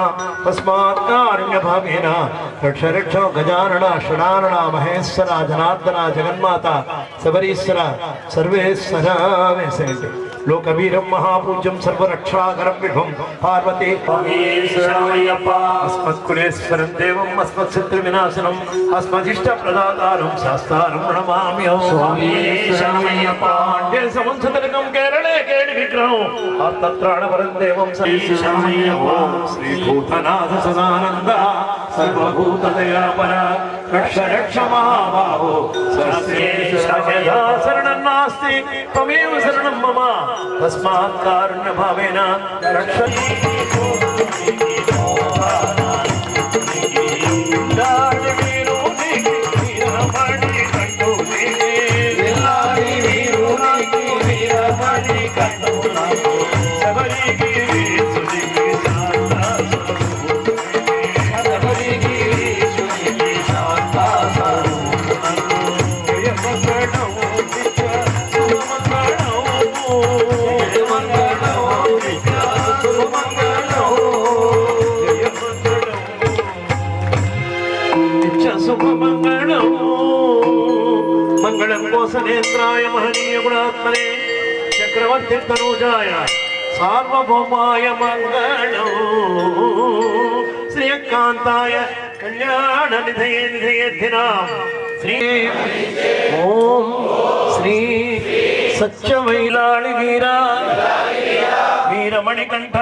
తస్మాత్ కారుణ్యభావేన రక్ష రక్ష గజానన షడానన మహేశ్వర జనార్దన జగన్మాత శబరీశ్వర సర్వేశ్వర. వేసేయండి. లోకవీరం మహాపూజ్యం సర్వరక్షాకరం విభం పార్వతీ అస్మత్కులేశ్వరం దేవం అస్మత్శత్రు వినాశనం అస్మదిష్ట ప్రదాతారం శాస్త్రారం ప్రణమామ్యం. పాండ్య సముద్రకం కేరళే కేళి విగ్రహం ఆర్తత్రాణవరం దేవం శ్రీభూతనాథ సదానంద సర్వభూతదయాపర రక్ష రక్ష మహాబాహో శరణం నాస్తి త్వమేవ శరణం మమ తస్మాత్ కారుణ్య భావేన రక్ష. శుభమంగళం మంగళం కోసనేత్రాయ మహనీయ గుణాత్మనే చక్రవర్తి తనూజాయ సార్వభౌమాయ మంగళం శ్రీకాంతాయ కళ్యాణ నిధయే నిధయేద్ధినాం శ్రీ ఓం శ్రీ సత్యమైలాళి వీరా వీరమణికంఠ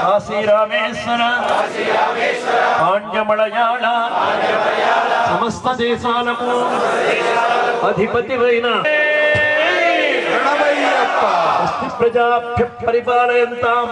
కాశీ రామేశ్వర పాండ్యమళయాళ సమస్త దేశాలకు అధిపతివైన ప్రజాభ్య పరిపాలయంతాం.